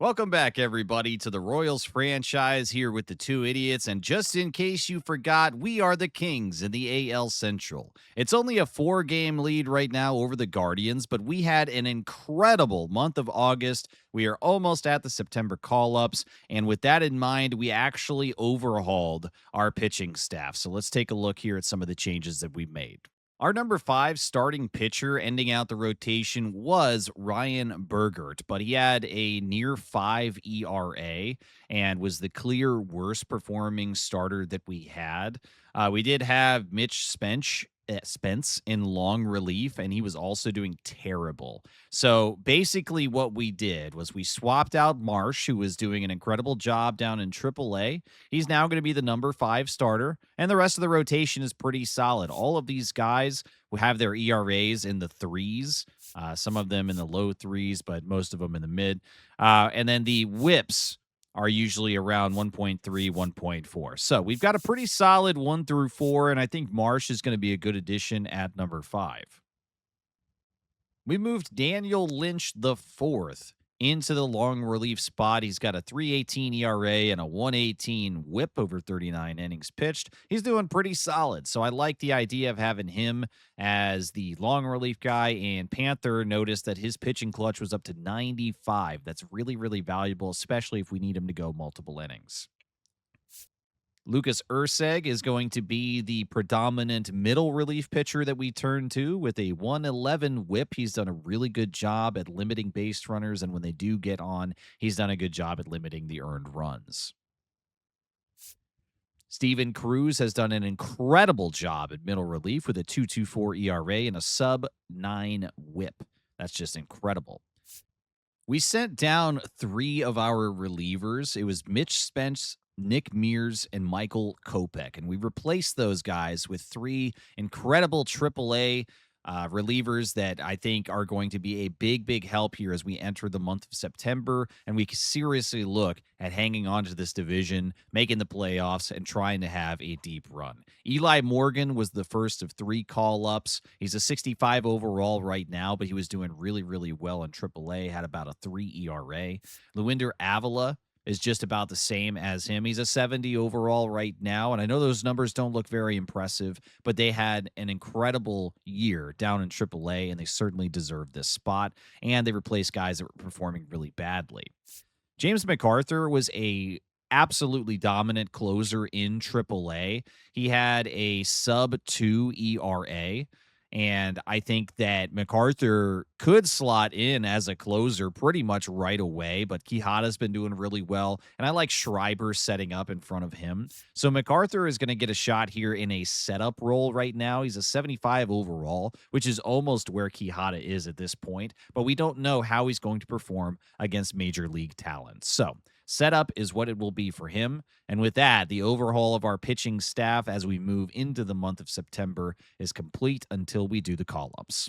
Welcome back, everybody, to the Royals franchise here with the two idiots. And just in case you forgot, we are the Kings in the AL Central. It's only a 4-game lead right now over the Guardians, but we had an incredible month of August. We are almost at the September call-ups. And with that in mind, we actually overhauled our pitching staff. So let's take a look here at some of the changes that we've made. Our number 5 starting pitcher ending out the rotation was Ryan Bergert, but he had a near 5 ERA and was the clear worst performing starter that we had. We did have Mitch Spence in long relief, and he was also doing terrible. So basically what we did was we swapped out Marsh, who was doing an incredible job down in AAA. He's now going to be the number 5 starter, and the rest of the rotation is pretty solid. All of these guys will have their ERAs in the 3s, some of them in the low 3s, but most of them in the mid. And then the whips are usually around 1.3, 1.4. So we've got a pretty solid 1 through 4, and I think Marsh is going to be a good addition at number 5. We moved Daniel Lynch the 4th into the long relief spot. He's got a 3.18 ERA and a 1.18 whip over 39 innings pitched. He's doing pretty solid, so I like the idea of having him as the long relief guy. And Panther noticed that his pitching clutch was up to 95. That's really, really valuable, especially if we need him to go multiple innings. Lucas Erceg is going to be the predominant middle relief pitcher that we turn to with a 1.11 whip. He's done a really good job at limiting base runners, and when they do get on, he's done a good job at limiting the earned runs. Steven Cruz has done an incredible job at middle relief with a 2.24 ERA and a sub-9 whip. That's just incredible. We sent down 3 of our relievers. It was Mitch Spence, Nick Mears, and Michael Kopech. And we replaced those guys with 3 incredible AAA relievers that I think are going to be a big, big help here as we enter the month of September. And we can seriously look at hanging on to this division, making the playoffs, and trying to have a deep run. Eli Morgan was the first of 3 call-ups. He's a 65 overall right now, but he was doing really, really well in AAA, had about a 3 ERA. Luinder Avila is just about the same as him. He's a 70 overall right now, and I know those numbers don't look very impressive, but they had an incredible year down in AAA, and they certainly deserve this spot, and they replaced guys that were performing really badly. James MacArthur was a absolutely dominant closer in AAA. He had a sub-2 ERA, and I think that MacArthur could slot in as a closer pretty much right away, but Quijada's been doing really well, and I like Schreiber setting up in front of him. So MacArthur is going to get a shot here in a setup role right now. He's a 75 overall, which is almost where Quijada is at this point, but we don't know how he's going to perform against major league talent. So setup is what it will be for him. And with that, the overhaul of our pitching staff as we move into the month of September is complete until we do the call-ups.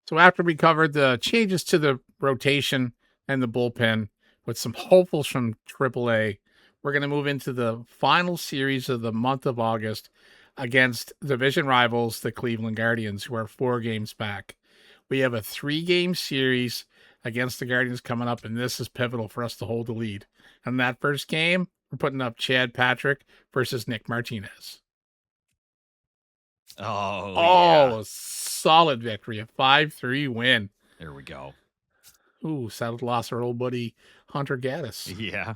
So after we covered the changes to the rotation and the bullpen with some hopefuls from AAA, we're going to move into the final series of the month of August against division rivals, the Cleveland Guardians, who are 4 games back. We have a 3-game series against the Guardians coming up, and this is pivotal for us to hold the lead. And that first game, we're putting up Chad Patrick versus Nick Martinez. Yeah. Solid victory, a 5-3 win. There we go. Ooh, sad loss our old buddy Hunter Gaddis. Yeah.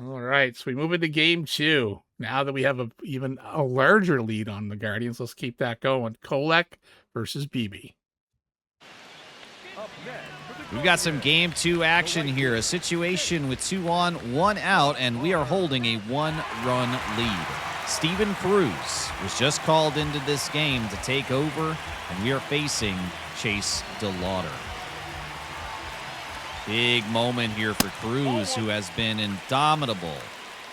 All right, so we move into game 2. Now that we have even a larger lead on the Guardians, let's keep that going. Kolek versus Beebe. We've got some game 2 action here, a situation with 2 on, 1 out, and we are holding a 1-run lead. Steven Cruz was just called into this game to take over, and we are facing Chase DeLauder. Big moment here for Cruz, who has been indomitable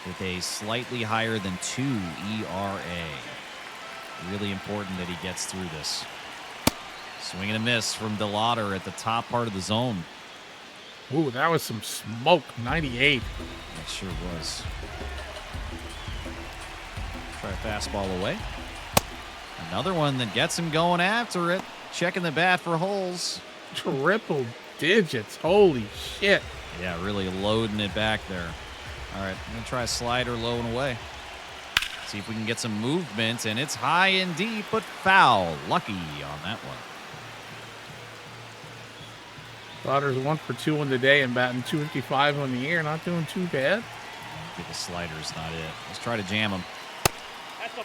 with a slightly higher than 2 ERA. Really important that he gets through this. Swing and a miss from DeLauder at the top part of the zone. Ooh, that was some smoke, 98. That sure was. Try a fastball away. Another one that gets him going after it. Checking the bat for holes. Triple digits. Holy shit. Yeah, really loading it back there. All right, I'm going to try a slider low and away. See if we can get some movement, and it's high and deep, but foul. Lucky on that one. Slaughter's 1 for 2 in the day and batting 255 on the year. Not doing too bad. I think the slider's not it. Let's try to jam him.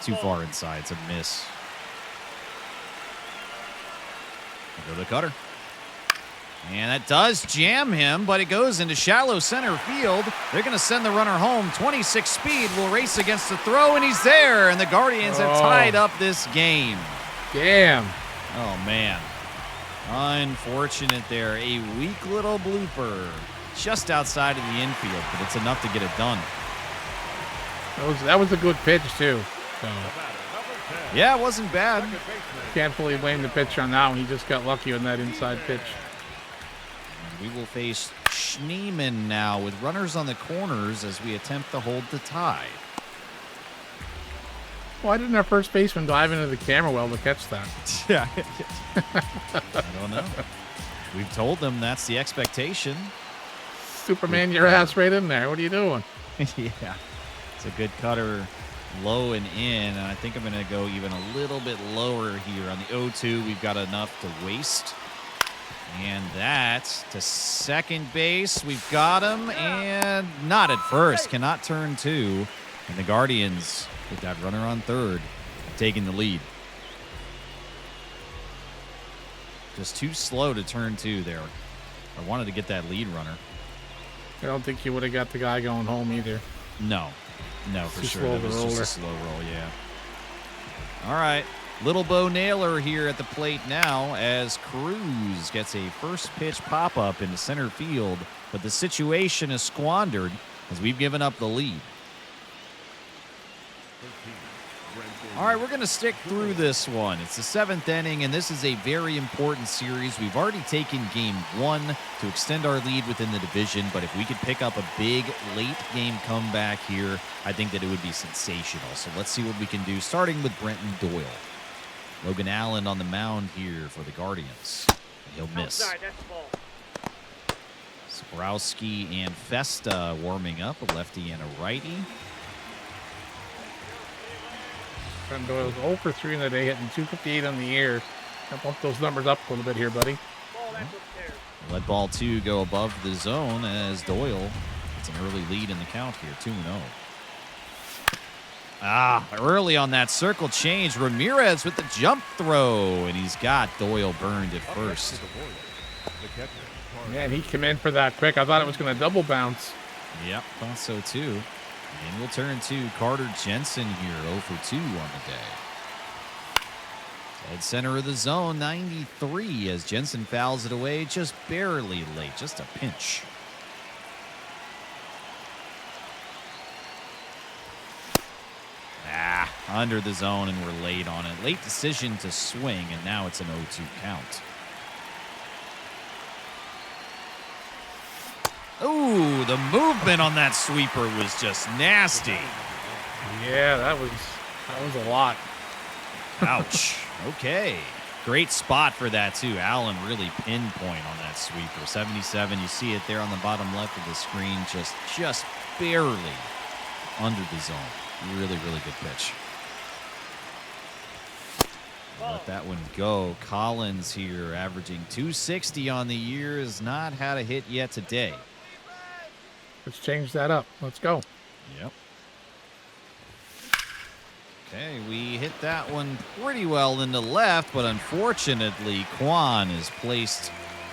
Too far inside. It's a miss. Go to the cutter. And that does jam him, but it goes into shallow center field. They're going to send the runner home. 26 speed will race against the throw, and he's there. And the Guardians have tied up this game. Damn. Oh, man. Unfortunate there. A weak little blooper just outside of the infield, but it's enough to get it done. That was a good pitch, too. So. Yeah, it wasn't bad. Can't fully blame the pitcher on that one. He just got lucky on that inside pitch. We will face Schneemann now with runners on the corners as we attempt to hold the tie. Why didn't our first baseman dive into the camera well to catch that? Yeah. I don't know. We've told them that's the expectation. Superman your ass right in there. What are you doing? Yeah. It's a good cutter low and in, and I think I'm going to go even a little bit lower here. On the 0-2, we've got enough to waste. And that to second base. We've got him, and not at first. Cannot turn two. And the Guardians, with that runner on third, taking the lead. Just too slow to turn two there. I wanted to get that lead runner. I don't think you would have got the guy going home either. No, for sure. That was just a slow roll, yeah. All right. Little Bo Naylor here at the plate now as Cruz gets a first pitch pop-up into center field, but the situation is squandered as we've given up the lead. All right, we're going to stick through this one. It's the 7th inning, and this is a very important series. We've already taken game 1 to extend our lead within the division, but if we could pick up a big late-game comeback here, I think that it would be sensational. So let's see what we can do, starting with Brenton Doyle. Logan Allen on the mound here for the Guardians. He'll miss. Skorowski and Festa warming up, a lefty and a righty. Brenton Doyle's 0 for 3 in the day, hitting 258 on the year. I'll bump those numbers up a little bit here, buddy. Let ball 2 go above the zone as Doyle gets an early lead in the count here, 2-0. Early on that circle change, Ramirez with the jump throw, and he's got Doyle burned at first. Man, he came in for that quick. I thought it was going to double bounce. Yep, thought so too. And we'll turn to Carter Jensen here, 0 for 2 on the day. Dead center of the zone, 93, as Jensen fouls it away just barely late, just a pinch. Under the zone, and we're late on it. Late decision to swing, and now it's an 0-2 count. Ooh, the movement on that sweeper was just nasty. Yeah, that was a lot. Ouch. Okay. Great spot for that, too. Allen really pinpoint on that sweeper. 77, you see it there on the bottom left of the screen, just barely under the zone. Really, really good pitch. Let that one go. Collins here, averaging 260 on the year, has not had a hit yet today. Let's change that up. Let's go. Yep. Okay, we hit that one pretty well in the left, but unfortunately, Kwan is placed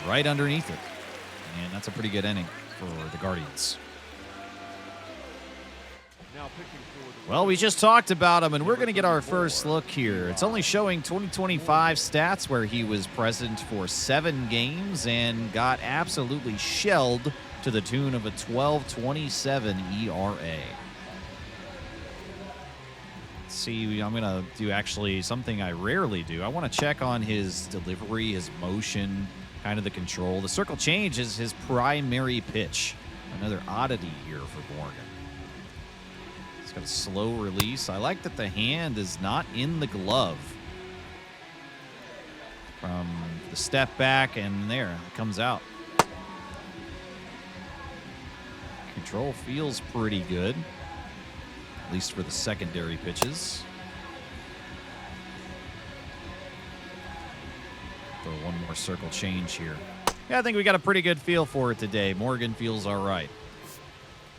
right underneath it. And that's a pretty good inning for the Guardians. Well, we just talked about him, and we're going to get our first look here. It's only showing 2025 stats where he was present for 7 games and got absolutely shelled to the tune of a 12.27 ERA. Let's see, I'm going to do actually something I rarely do. I want to check on his delivery, his motion, kind of the control. The circle change is his primary pitch. Another oddity here for Morgan. Got a slow release. I like that the hand is not in the glove. From the step back, and there, it comes out. Control feels pretty good, at least for the secondary pitches. Throw one more circle change here. Yeah, I think we got a pretty good feel for it today. Morgan feels all right.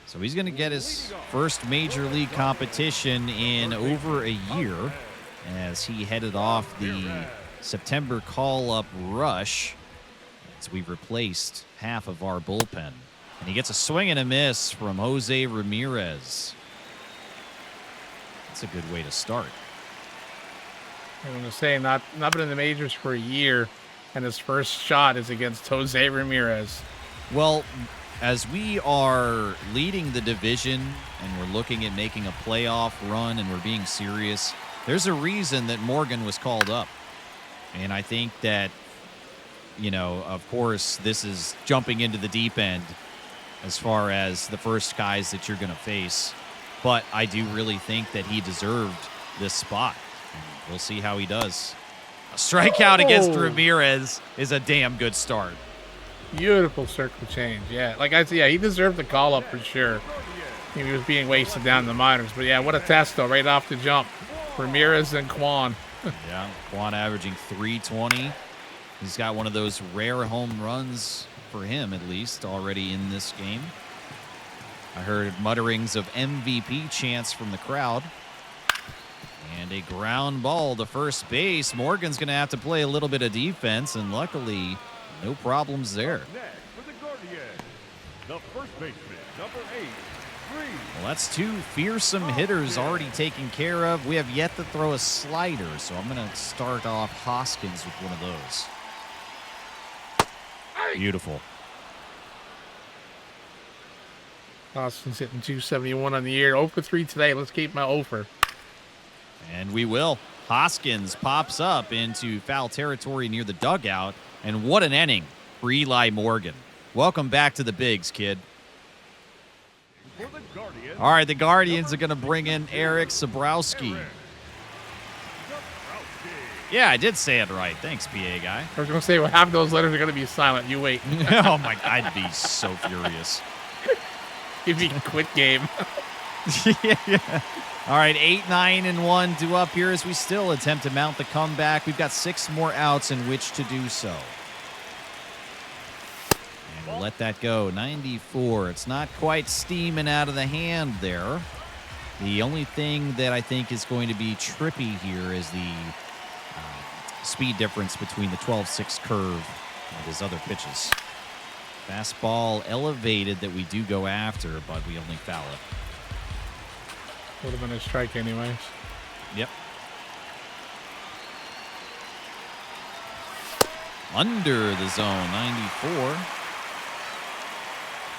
So he's going to get his first major league competition in over a year as he headed off the September call-up rush as we've replaced half of our bullpen. And he gets a swing and a miss from Jose Ramirez. That's a good way to start. I'm going to say not been in the majors for a year, and his first shot is against Jose Ramirez. Well, as we are leading the division and we're looking at making a playoff run and we're being serious, there's a reason that Morgan was called up. And I think that, you know, of course, this is jumping into the deep end as far as the first guys that you're going to face. But I do really think that he deserved this spot. We'll see how he does. A strikeout against Ramirez is a damn good start. Beautiful circle change. Yeah, like I said, yeah, he deserved the call up for sure. He was being wasted down in the minors. But yeah, what a test though, right off the jump. Ramirez and Kwan. Yeah, Kwan averaging 320. He's got one of those rare home runs for him, at least, already in this game. I heard mutterings of MVP chants from the crowd. And a ground ball to first base. Morgan's going to have to play a little bit of defense, and luckily, no problems there. The first baseman, number 8, Green. Well, that's two fearsome hitters already taken care of. We have yet to throw a slider, so I'm going to start off Hoskins with one of those. Beautiful. Hoskins hitting 271 on the year. 0 for 3 today. Let's keep my 0 for. And we will. Hoskins pops up into foul territory near the dugout. And what an inning for Eli Morgan. Welcome back to the bigs, kid. All right, the Guardians are going to bring in Eric Sabrowski. Yeah, I did say it right. Thanks, PA guy. I was going to say, well, half those letters are going to be silent. You wait. Oh, my God. I'd be so furious. Give me a quit game. Yeah. All right, 8-9-1 to up here as we still attempt to mount the comeback. We've got 6 more outs in which to do so. And we'll let that go. 94. It's not quite steaming out of the hand there. The only thing that I think is going to be trippy here is the speed difference between the 12-6 curve and his other pitches. Fastball elevated that we do go after, but we only foul it. Would have been a strike anyways. Yep. Under the zone, 94.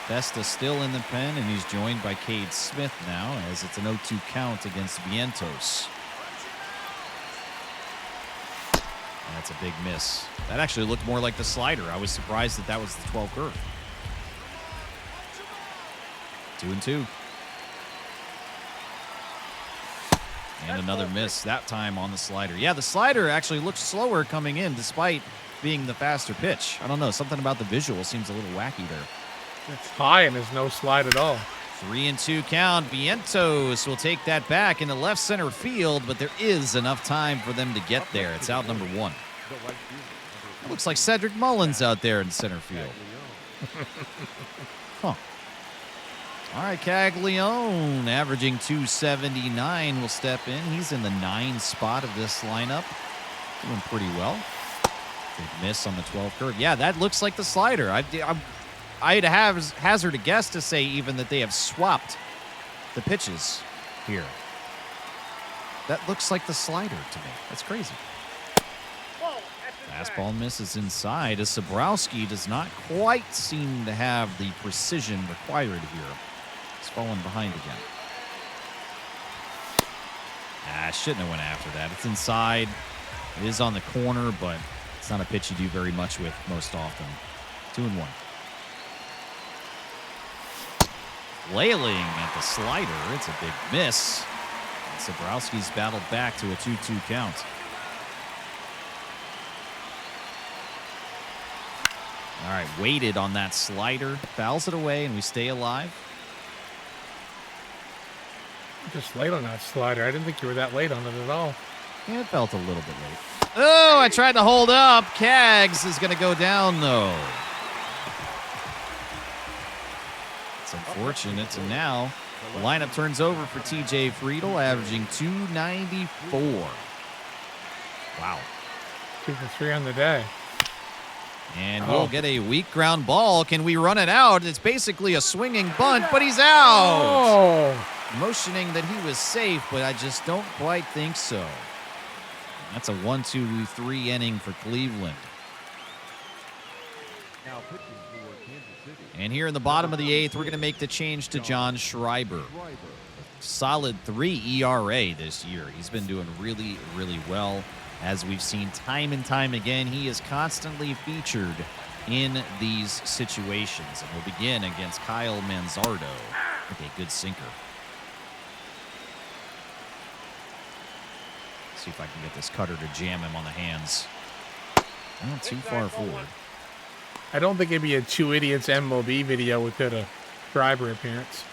Vesta still in the pen, and he's joined by Cade Smith now as it's an 0-2 count against Vientos. That's a big miss. That actually looked more like the slider. I was surprised that was the 12 curve. 2-2. And another miss, that time on the slider. Yeah, the slider actually looks slower coming in despite being the faster pitch. I don't know, something about the visual seems a little wacky there. It's high and there's no slide at all. 3-2 count. Vientos will take that back into left center field, but there is enough time for them to get there. It's out number 1. It looks like Cedric Mullins out there in center field. Huh. All right, Caglione, averaging 279, will step in. He's in the 9 spot of this lineup. Doing pretty well. Big miss on the 12 curve. Yeah, that looks like the slider. I'd hazard a guess to say even that they have swapped the pitches here. That looks like the slider to me. That's crazy. Fastball misses inside as Sabrowski does not quite seem to have the precision required here. He's falling behind again. Shouldn't have went after that. It's inside. It is on the corner, but it's not a pitch you do very much with most often. 2-1. Flailing at the slider. It's a big miss. And Sabrowski's battled back to a 2-2 count. All right, waited on that slider, fouls it away, and we stay alive. Just late on that slider. I didn't think you were that late on it at all. Yeah, it felt a little bit late. Oh, I tried to hold up. Kaggs is going to go down, though. It's unfortunate. And now the lineup turns over for TJ Friedel, averaging 294. Wow. 2 for 3 on the day. And we'll get a weak ground ball. Can we run it out? It's basically a swinging bunt, but he's out. Oh. Motioning that he was safe, but I just don't quite think so. That's a 1-2-3 inning for Cleveland. And here in the bottom of the 8th, we're going to make the change to John Schreiber. Solid 3 ERA this year. He's been doing really, really well. As we've seen time and time again, he is constantly featured in these situations. And we'll begin against Kyle Manzardo with a good sinker. See if I can get this cutter to jam him on the hands. Not too far forward. I don't think it'd be a Two Idiots MLB video without a Schreiber appearance.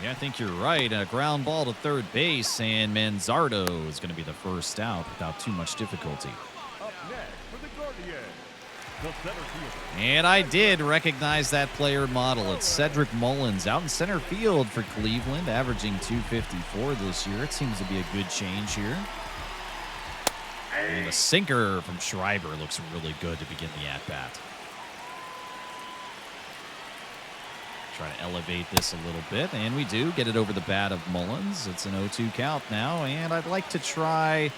Yeah, I think you're right. A ground ball to third base, and Manzardo is going to be the first out without too much difficulty. Up next for the Guardians, the center fielder. And I did recognize that player model. It's Cedric Mullins out in center field for Cleveland, averaging 254 this year. It seems to be a good change here. And a sinker from Schreiber looks really good to begin the at-bat. Try to elevate this a little bit, and we do get it over the bat of Mullins. It's an 0-2 count now, and I'd like to try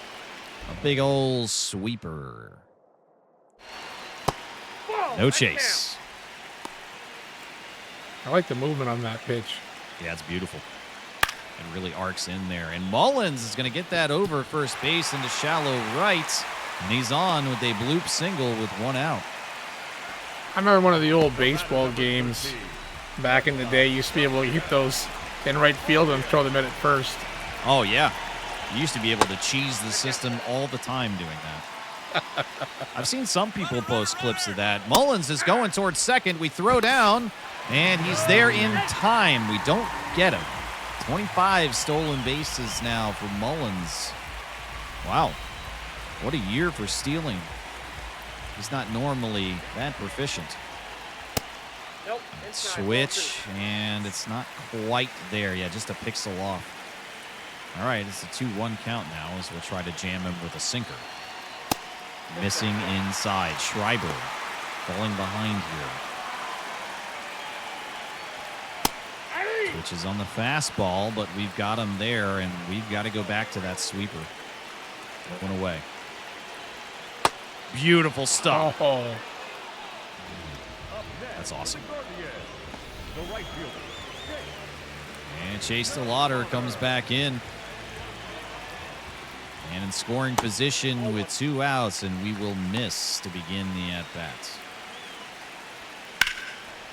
a big old sweeper. No chase. I like the movement on that pitch. Yeah, it's beautiful. It really arcs in there. And Mullins is going to get that over first base into shallow right, and he's on with a bloop single with 1 out. I remember one of the old baseball games back in the day. You used to be able to hit those in right field and throw them in at first. Oh, yeah. You used to be able to cheese the system all the time doing that. I've seen some people post clips of that. Mullins is going towards second. We throw down, and he's there in time. We don't get him. 25 stolen bases now for Mullins. Wow. What a year for stealing. He's not normally that proficient. Nope. Switch, and it's not quite there. Yeah, just a pixel off. All right, it's a 2-1 count now as we'll try to jam him with a sinker. Missing inside. Schreiber falling behind here. Switches on the fastball, but we've got him there, and we've got to go back to that sweeper. One away. Beautiful stuff. Oh. That's awesome. The right fielder. And Chase DeLauder comes back in. And in scoring position with 2 outs, and we will miss to begin the at-bats.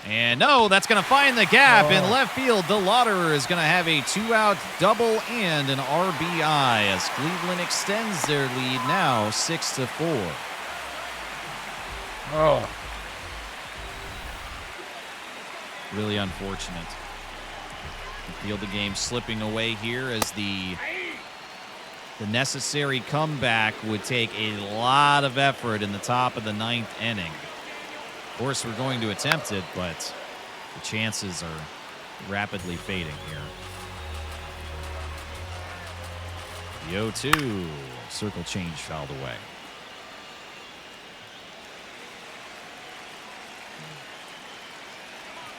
And no, that's going to find the gap in left field. DeLauder is going to have a 2-out double and an RBI as Cleveland extends their lead now 6-4. Oh. Really unfortunate. You feel the game slipping away here as the necessary comeback would take a lot of effort in the top of the 9th inning. Of course, we're going to attempt it, but the chances are rapidly fading here. The 0-2, circle change fouled away.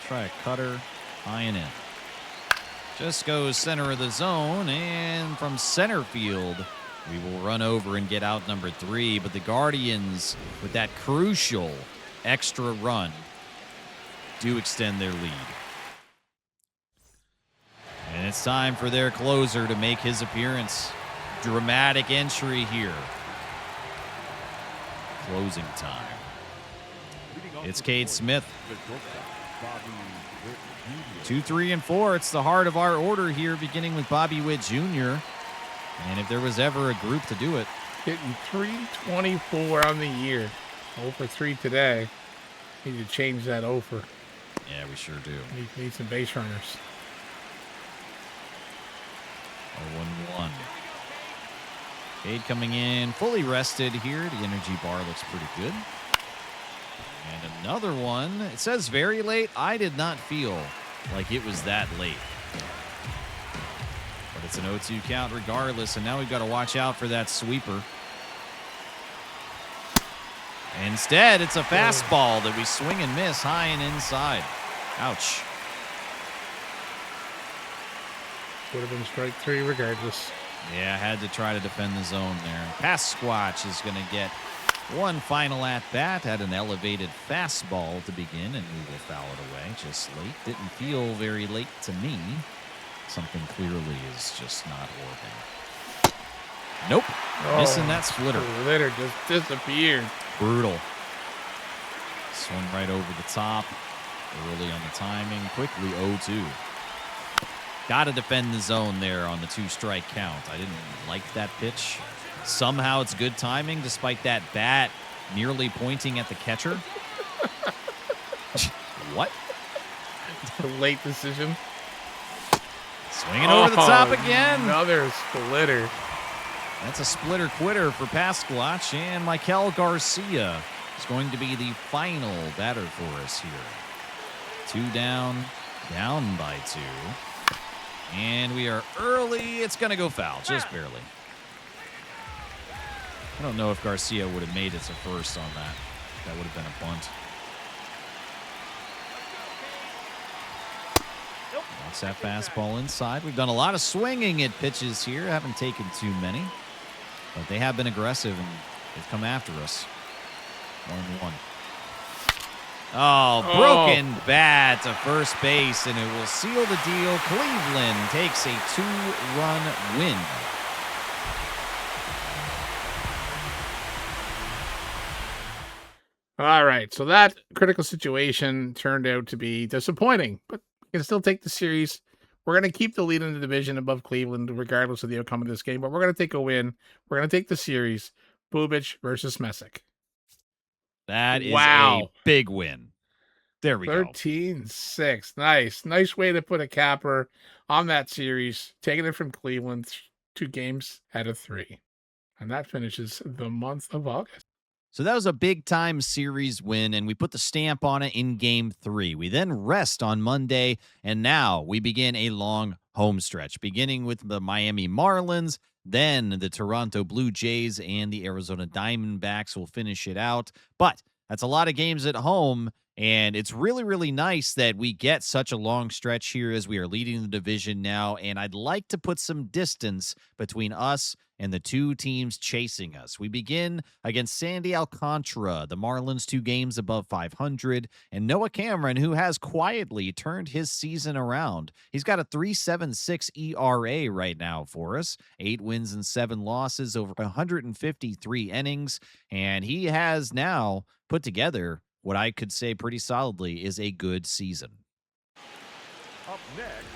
Try a cutter, high and in. Just goes center of the zone, and from center field, we will run over and get out number 3. But the Guardians, with that crucial extra run, do extend their lead. And it's time for their closer to make his appearance. Dramatic entry here. Closing time. It's Cade Smith. 2, 3, and 4. It's the heart of our order here, beginning with Bobby Witt Jr. And if there was ever a group to do it. Hitting .324 on the year. 0 for 3 today. Need to change that over. Yeah, we sure do. Need some base runners. 0-1. Cade coming in, fully rested here. The energy bar looks pretty good. And another one. It says very late. I did not feel like it was that late. But it's an 0-2 count regardless, and now we've got to watch out for that sweeper. Instead, it's a fastball that we swing and miss high and inside. Ouch. Would have been strike 3 regardless. Yeah, had to try to defend the zone there. Pass Squatch is going to get one final at-bat at an elevated fastball to begin, and we will foul it away. Just late. Didn't feel very late to me. Something clearly is just not working. Nope. Missing that splitter. Splitter just disappeared. Brutal. Swung right over the top. Early on the timing. Quickly 0-2. Got to defend the zone there on the 2-strike count. I didn't like that pitch. Somehow it's good timing despite that bat nearly pointing at the catcher. What? A late decision. Swinging over the top again. Another splitter. That's a splitter quitter for Pasquatch, and Michael Garcia is going to be the final batter for us here. 2 down, down by 2. And we are early. It's going to go foul, just barely. I don't know if Garcia would have made it to first on that. That would have been a bunt. Knocks that fastball inside. We've done a lot of swinging at pitches here. Haven't taken too many. But they have been aggressive, and they've come after us. 1-1. Oh, broken bat to first base, and it will seal the deal. Cleveland takes a 2-run win. All right, so that critical situation turned out to be disappointing, but we can still take the series. We're going to keep the lead in the division above Cleveland, regardless of the outcome of this game, but we're going to take a win. We're going to take the series. Bubic versus Messick. That is a big win. There we go. 13-6. Nice. Nice way to put a capper on that series. Taking it from Cleveland, 2 games out of 3. And that finishes the month of August. So that was a big-time series win, and we put the stamp on it in Game 3. We then rest on Monday, and now we begin a long home stretch, beginning with the Miami Marlins, then the Toronto Blue Jays, and the Arizona Diamondbacks will finish it out. But that's a lot of games at home, and it's really, really nice that we get such a long stretch here as we are leading the division now, and I'd like to put some distance between us and the 2 teams chasing us. We begin against Sandy Alcantara, the Marlins 2 games above 500, and Noah Cameron, who has quietly turned his season around. He's got a 3.76 ERA right now for us, 8 wins and 7 losses over 153 innings, and he has now put together what I could say pretty solidly is a good season.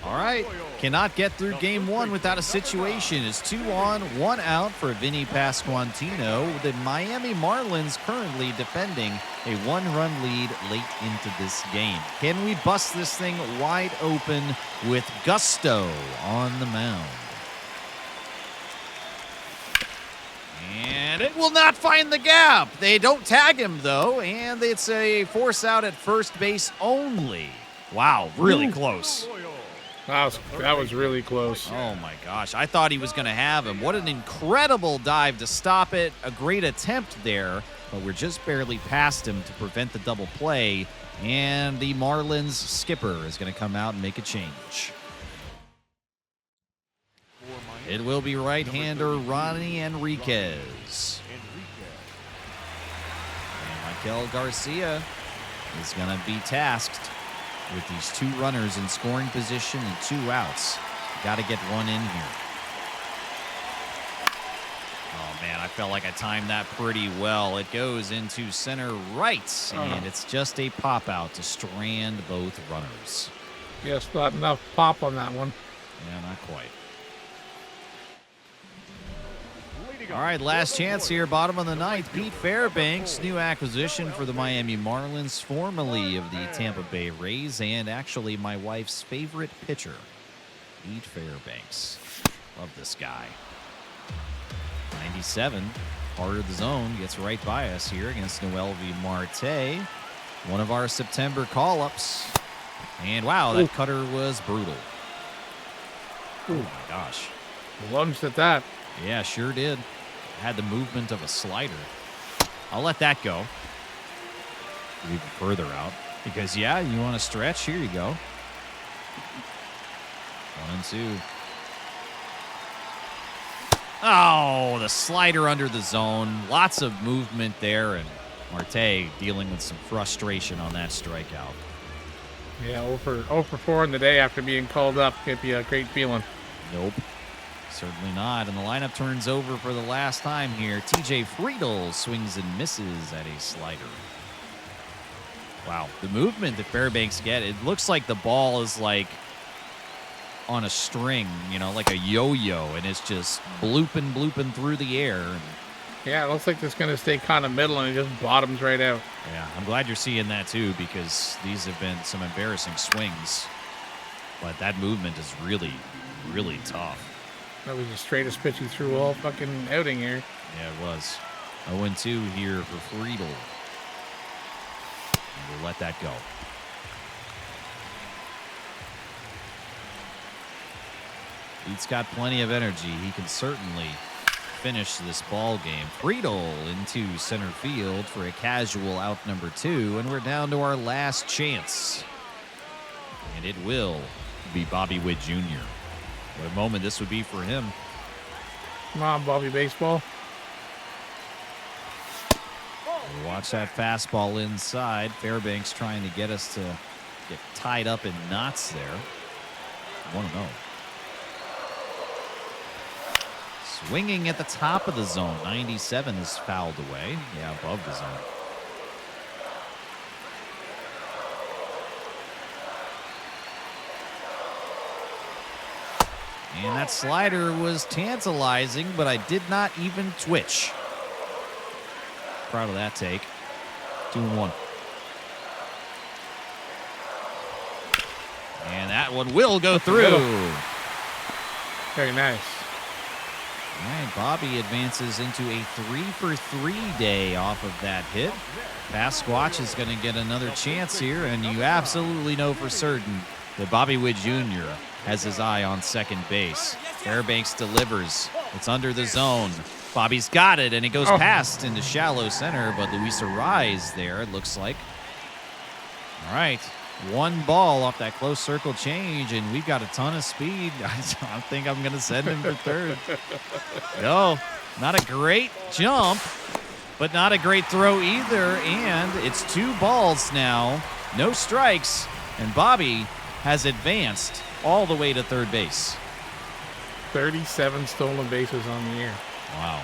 All right, cannot get through Game 1 without a situation. It's 2 on, 1 out for Vinny Pasquantino. The Miami Marlins currently defending a 1-run lead late into this game. Can we bust this thing wide open with gusto on the mound? And it will not find the gap. They don't tag him, though, and it's a force out at first base only. Wow, really close. That was really close. Oh, my gosh. I thought he was going to have him. What an incredible dive to stop it. A great attempt there, but we're just barely past him to prevent the double play, and the Marlins skipper is going to come out and make a change. It will be right-hander Ronnie Enriquez. And Michael Garcia is going to be tasked with these 2 runners in scoring position and 2 outs. Got to get one in here. Oh, man, I felt like I timed that pretty well. It goes into center right, and it's just a pop-out to strand both runners. Yes, not enough pop on that one. Yeah, not quite. All right, last chance here, bottom of the ninth. Pete Fairbanks, new acquisition for the Miami Marlins, formerly of the Tampa Bay Rays, and actually my wife's favorite pitcher, Pete Fairbanks. Love this guy. 97, heart of the zone, gets right by us here against Noel V. Marte. One of our September call-ups. And wow, that cutter was brutal. Oh my gosh. Lunged at that. Yeah, sure did. Had the movement of a slider. I'll let that go. Even further out. Because, yeah, you want to stretch? Here you go. 1-2. Oh, the slider under the zone. Lots of movement there, and Marte dealing with some frustration on that strikeout. Yeah, 0 for 4 in the day after being called up. Can't be a great feeling. Nope. Certainly not. And the lineup turns over for the last time here. TJ Friedel swings and misses at a slider. Wow. The movement that Fairbanks get, it looks like the ball is like on a string, you know, like a yo-yo, and it's just blooping through the air. Yeah, it looks like it's going to stay kind of middle, and it just bottoms right out. Yeah, I'm glad you're seeing that too, because these have been some embarrassing swings. But that movement is really, really tough. That was the straightest pitch he threw all fucking outing here. Yeah, it was. 0-2 here for Friedel. And we'll let that go. He's got plenty of energy. He can certainly finish this ball game. Friedel into center field for a casual out number 2, and we're down to our last chance. And it will be Bobby Witt Jr. What a moment this would be for him. Come on, Bobby Baseball. Watch that fastball inside. Fairbanks trying to get us to get tied up in knots there. 1-0. Swinging at the top of the zone. 97 is fouled away. Yeah, above the zone. And that slider was tantalizing, but I did not even twitch. Proud of that take. 2-1. And that one will go through. Very nice. All right, Bobby advances into a 3-for-3 day off of that hit. Sasquatch is going to get another chance here, and you absolutely know for certain that Bobby Witt Jr. has his eye on second base. Fairbanks delivers. It's under the zone. Bobby's got it, and it goes past into shallow center, but Luis Arraez there, it looks like. All right, one ball off that close circle change, and we've got a ton of speed. I think I'm going to send him for third. No, not a great jump, but not a great throw either, and it's 2 balls now, no strikes, and Bobby has advanced all the way to third base. 37 stolen bases on the year. Wow.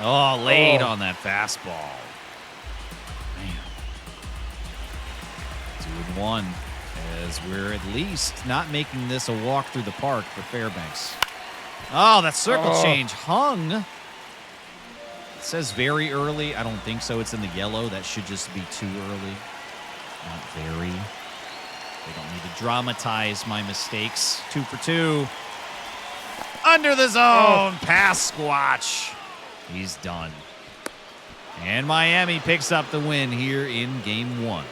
Oh, laid on that fastball. Man. 2-1, as we're at least not making this a walk through the park for Fairbanks. Oh, that circle change hung. It says very early. I don't think so. It's in the yellow. That should just be too early. Not very. They don't need to dramatize my mistakes. 2 for 2. Under the zone. Pass Squatch. He's done. And Miami picks up the win here in Game 1.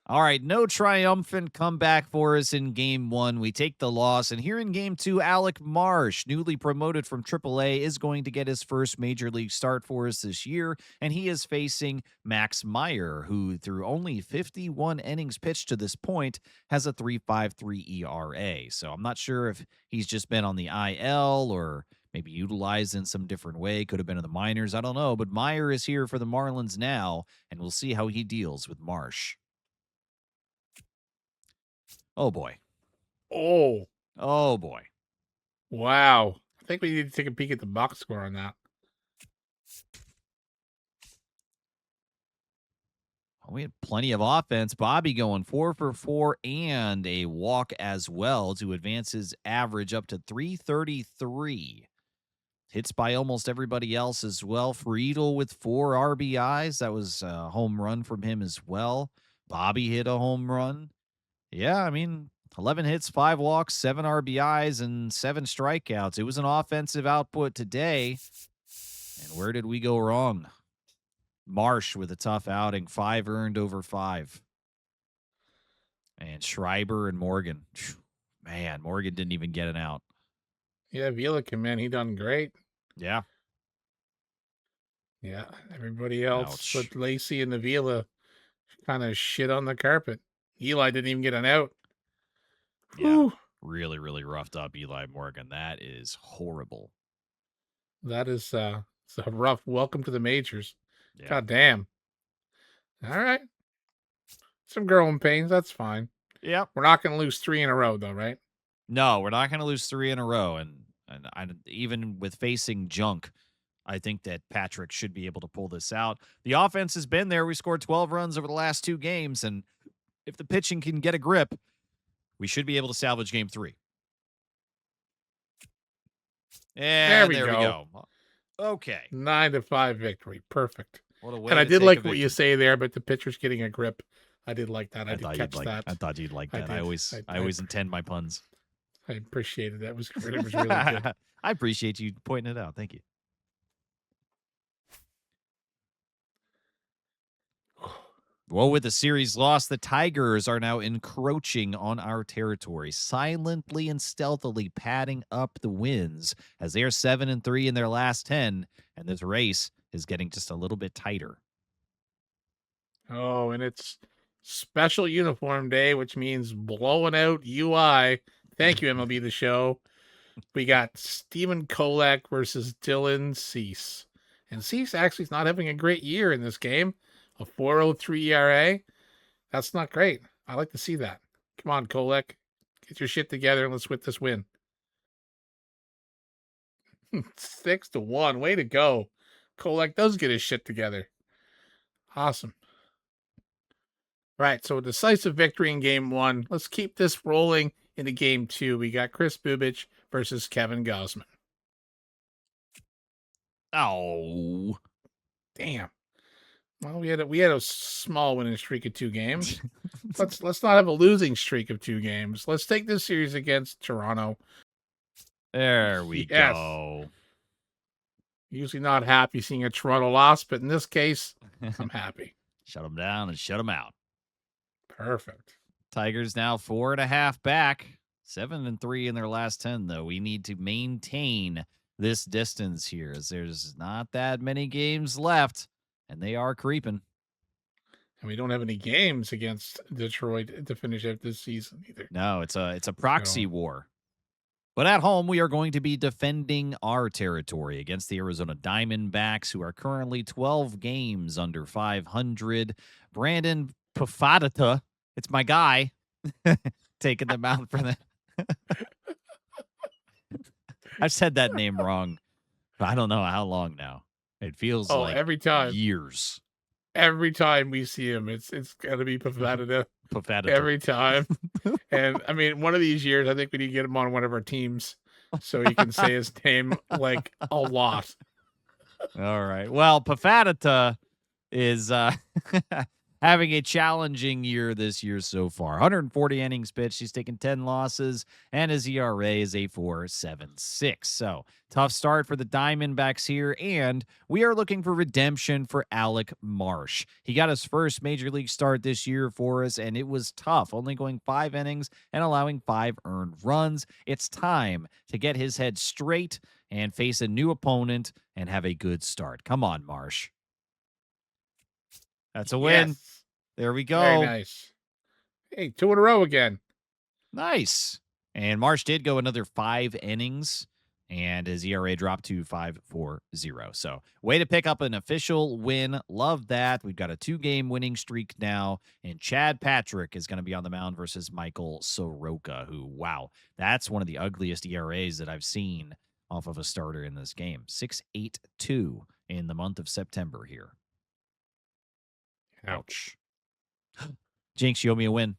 All right, no triumphant comeback for us in Game 1. We take the loss. And here in Game 2, Alec Marsh, newly promoted from AAA, is going to get his first Major League start for us this year. And he is facing Max Meyer, who, through only 51 innings pitched to this point, has a 3.53 ERA. So I'm not sure if he's just been on the IL or maybe utilized in some different way. Could have been in the minors. I don't know. But Meyer is here for the Marlins now, and we'll see how he deals with Marsh. Oh, boy. Oh, boy. Wow. I think we need to take a peek at the box score on that. We had plenty of offense. Bobby going 4 for 4 and a walk as well to advance his average up to 333. Hits by almost everybody else as well. Friedel with 4 RBIs. That was a home run from him as well. Bobby hit a home run. Yeah, I mean, 11 hits, 5 walks, 7 RBIs, and 7 strikeouts. It was an offensive output today. And where did we go wrong? Marsh with a tough outing, 5 earned over 5. And Schreiber and Morgan. Man, Morgan didn't even get an out. Yeah, Vila came in. He done great. Yeah. Yeah, everybody else Ouch. but Lacey and the Vila kind of shit on the carpet. Eli didn't even get an out. Yeah. Whew. Really, really roughed up Eli Morgan. That is horrible. That is it's a rough welcome to the majors. Yeah. God damn. All right. Some growing pains. That's fine. Yep. We're not going to lose 3 in a row, though, right? No, we're not going to lose 3 in a row. And even with facing junk, I think that Patrick should be able to pull this out. The offense has been there. We scored 12 runs over the last 2 games. And if the pitching can get a grip, we should be able to salvage game 3. And there we go. Okay. 9-5 victory. Perfect. What a way And I to did take like a what you victory. say there, but the pitcher's getting a grip. I did like that. I did thought catch you'd that. I thought you'd like I that. did. I always intend my puns. I appreciated that. It was really good. I appreciate you pointing it out. Thank you. Well, with the series loss, the Tigers are now encroaching on our territory, silently and stealthily padding up the wins as they are 7-3 in their last 10, and this race is getting just a little bit tighter. Oh, and it's special uniform day, which means blowing out UI. Thank you, MLB The Show. We got Stephen Kolek versus Dylan Cease. And Cease actually is not having a great year in this game. A 4.03 ERA. That's not great. I like to see that. Come on, Kolek. Get your shit together and let's get this win. 6-1. Way to go. Kolek does get his shit together. Awesome. Right, so a decisive victory in game 1. Let's keep this rolling into game 2. We got Chris Bubich versus Kevin Gosman. Oh. Damn. Well, we had a small winning streak of 2 games. let's not have a losing streak of 2 games. Let's take this series against Toronto. There we Yes. go. Usually not happy seeing a Toronto loss, but in this case, I'm happy. Shut them down and shut them out. Perfect. Tigers now 4.5 back, 7-3 in their last 10, though. We need to maintain this distance here as there's not that many games left, and they are creeping. And we don't have any games against Detroit to finish out this season either. No, it's a proxy war. But at home, we are going to be defending our territory against the Arizona Diamondbacks, who are currently 12 games under 500. Brandon Pafadata, it's my guy, taking them out for the. I've said that name wrong, but I don't know how long now. It feels like every time. years. Every time we see him, it's gotta be Pafadata. Pafadata. Every time. And I mean, one of these years, I think we need to get him on one of our teams so he can say his name like a lot. All right. Well, Pafadata is having a challenging year this year so far. 140 innings pitched. He's taken 10 losses, and his ERA is a 4.76. So tough start for the Diamondbacks here, and we are looking for redemption for Alec Marsh. He got his first major league start this year for us, and it was tough, only going 5 innings and allowing 5 earned runs. It's time to get his head straight and face a new opponent and have a good start. Come on, Marsh. That's a win. Yes. There we go. Very nice. Hey, 2 in a row again. Nice. And Marsh did go another 5 innings, and his ERA dropped to 5.40. So, way to pick up an official win. Love that. We've got a 2-game winning streak now, and Chad Patrick is going to be on the mound versus Michael Soroka, who, wow, that's one of the ugliest ERAs that I've seen off of a starter in this game. 6.82 in the month of September here. Ouch. Jinx, you owe me a win.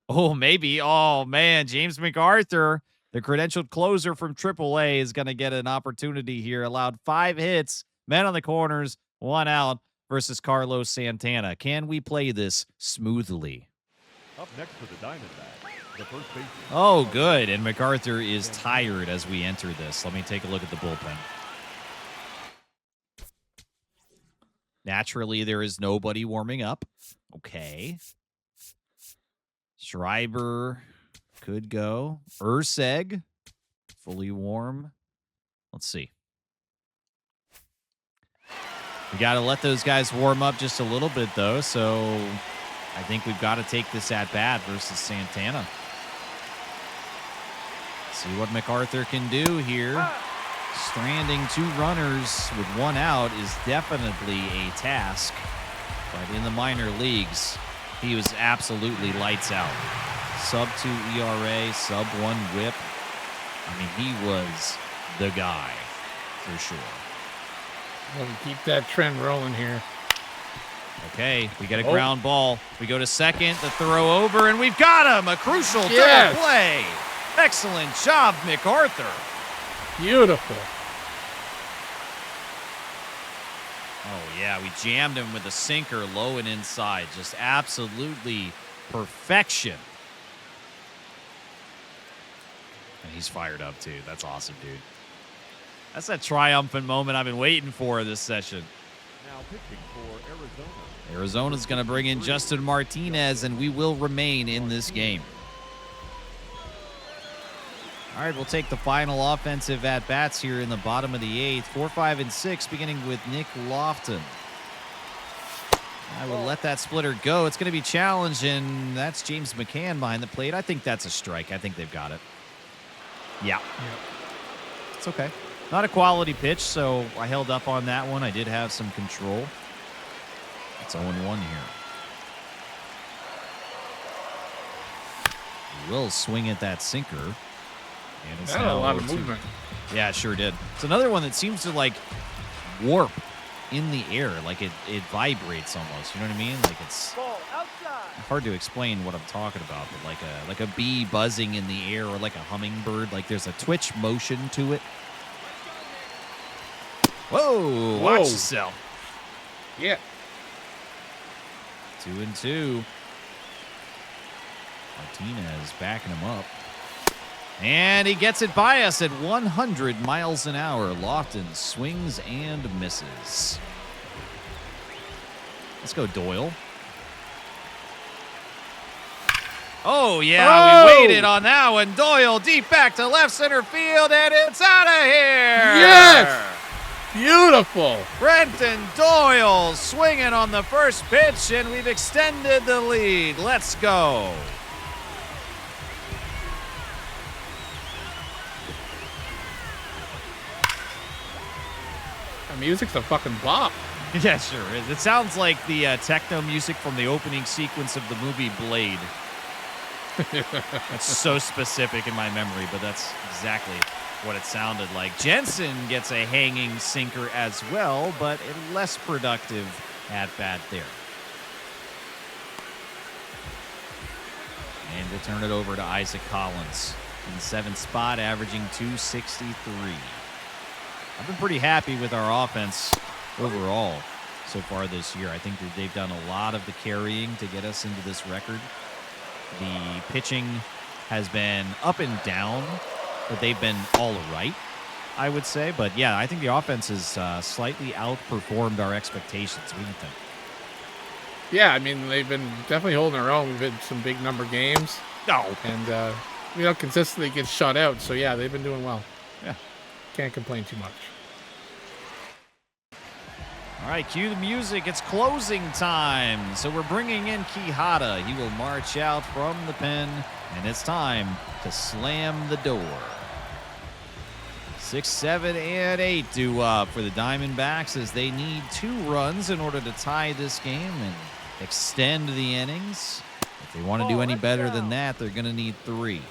Oh, maybe. Oh, man. James MacArthur, the credentialed closer from AAA, is going to get an opportunity here. Allowed 5 hits, men on the corners, 1 out versus Carlos Santana. Can we play this smoothly? Up next for the Diamondbacks, the first baseman. Oh, good. And MacArthur is tired as we enter this. Let me take a look at the bullpen. Naturally, there is nobody warming up. Okay. Schreiber could go. Urseg, fully warm. Let's see. We got to let those guys warm up just a little bit, though. So I think we've got to take this at bat versus Santana. See what MacArthur can do here. Stranding 2 runners with 1 out is definitely a task. But in the minor leagues, he was absolutely lights out. Sub 2 ERA, sub 1 whip. I mean, he was the guy for sure. We'll keep that trend rolling here. Okay, we get a ground ball. We go to second, the throw over, and we've got him. A crucial double play. Excellent job, MacArthur. Beautiful. Oh, yeah, we jammed him with a sinker low and inside. Just absolutely perfection. And he's fired up, too. That's awesome, dude. That's that triumphant moment I've been waiting for this session. Now pitching for Arizona. Arizona's going to bring in Justin Martinez, and we will remain in this game. All right, we'll take the final offensive at-bats here in the bottom of the 8th. 4, 5, and 6, beginning with Nick Lofton. I will let that splitter go. It's going to be challenged, and that's James McCann behind the plate. I think that's a strike. I think they've got it. Yeah. It's okay. Not a quality pitch, so I held up on that one. I did have some control. It's 0-1 here. He will swing at that sinker. And it's That had a lot of movement. Yeah, it sure did. It's another one that seems to, like, warp in the air. Like, it vibrates almost. You know what I mean? Like, it's hard to explain what I'm talking about, but like a bee buzzing in the air or like a hummingbird. Like, there's a twitch motion to it. Whoa! Watch yourself. Yeah. 2-2. Martinez backing him up. And he gets it by us at 100 miles an hour. Lofton swings and misses. Let's go, Doyle. Oh, yeah, we waited on that one. Doyle deep back to left center field, and it's out of here. Yes! Beautiful. Brenton Doyle swinging on the first pitch, and we've extended the lead. Let's go. The music's a fucking bop. Yeah, sure is. It sounds like the techno music from the opening sequence of the movie Blade. It's so specific in my memory, but that's exactly what it sounded like. Jensen gets a hanging sinker as well, but a less productive at-bat there. And we'll turn it over to Isaac Collins in the 7th spot, averaging .263. I've been pretty happy with our offense overall so far this year. I think that they've done a lot of the carrying to get us into this record. The pitching has been up and down, but they've been all right, I would say. But, yeah, I think the offense has slightly outperformed our expectations. What do you think? Yeah, I mean, they've been definitely holding their own. We've had some big number games. No. And, consistently get shut out. So, yeah, they've been doing well. Yeah. Can't complain too much. All right, cue the music. It's closing time. So we're bringing in Quijada. He will march out from the pen, and it's time to slam the door. 6, 7, and 8 due up for the Diamondbacks as they need 2 runs in order to tie this game and extend the innings. If they want to do any better than that, they're going to need 3.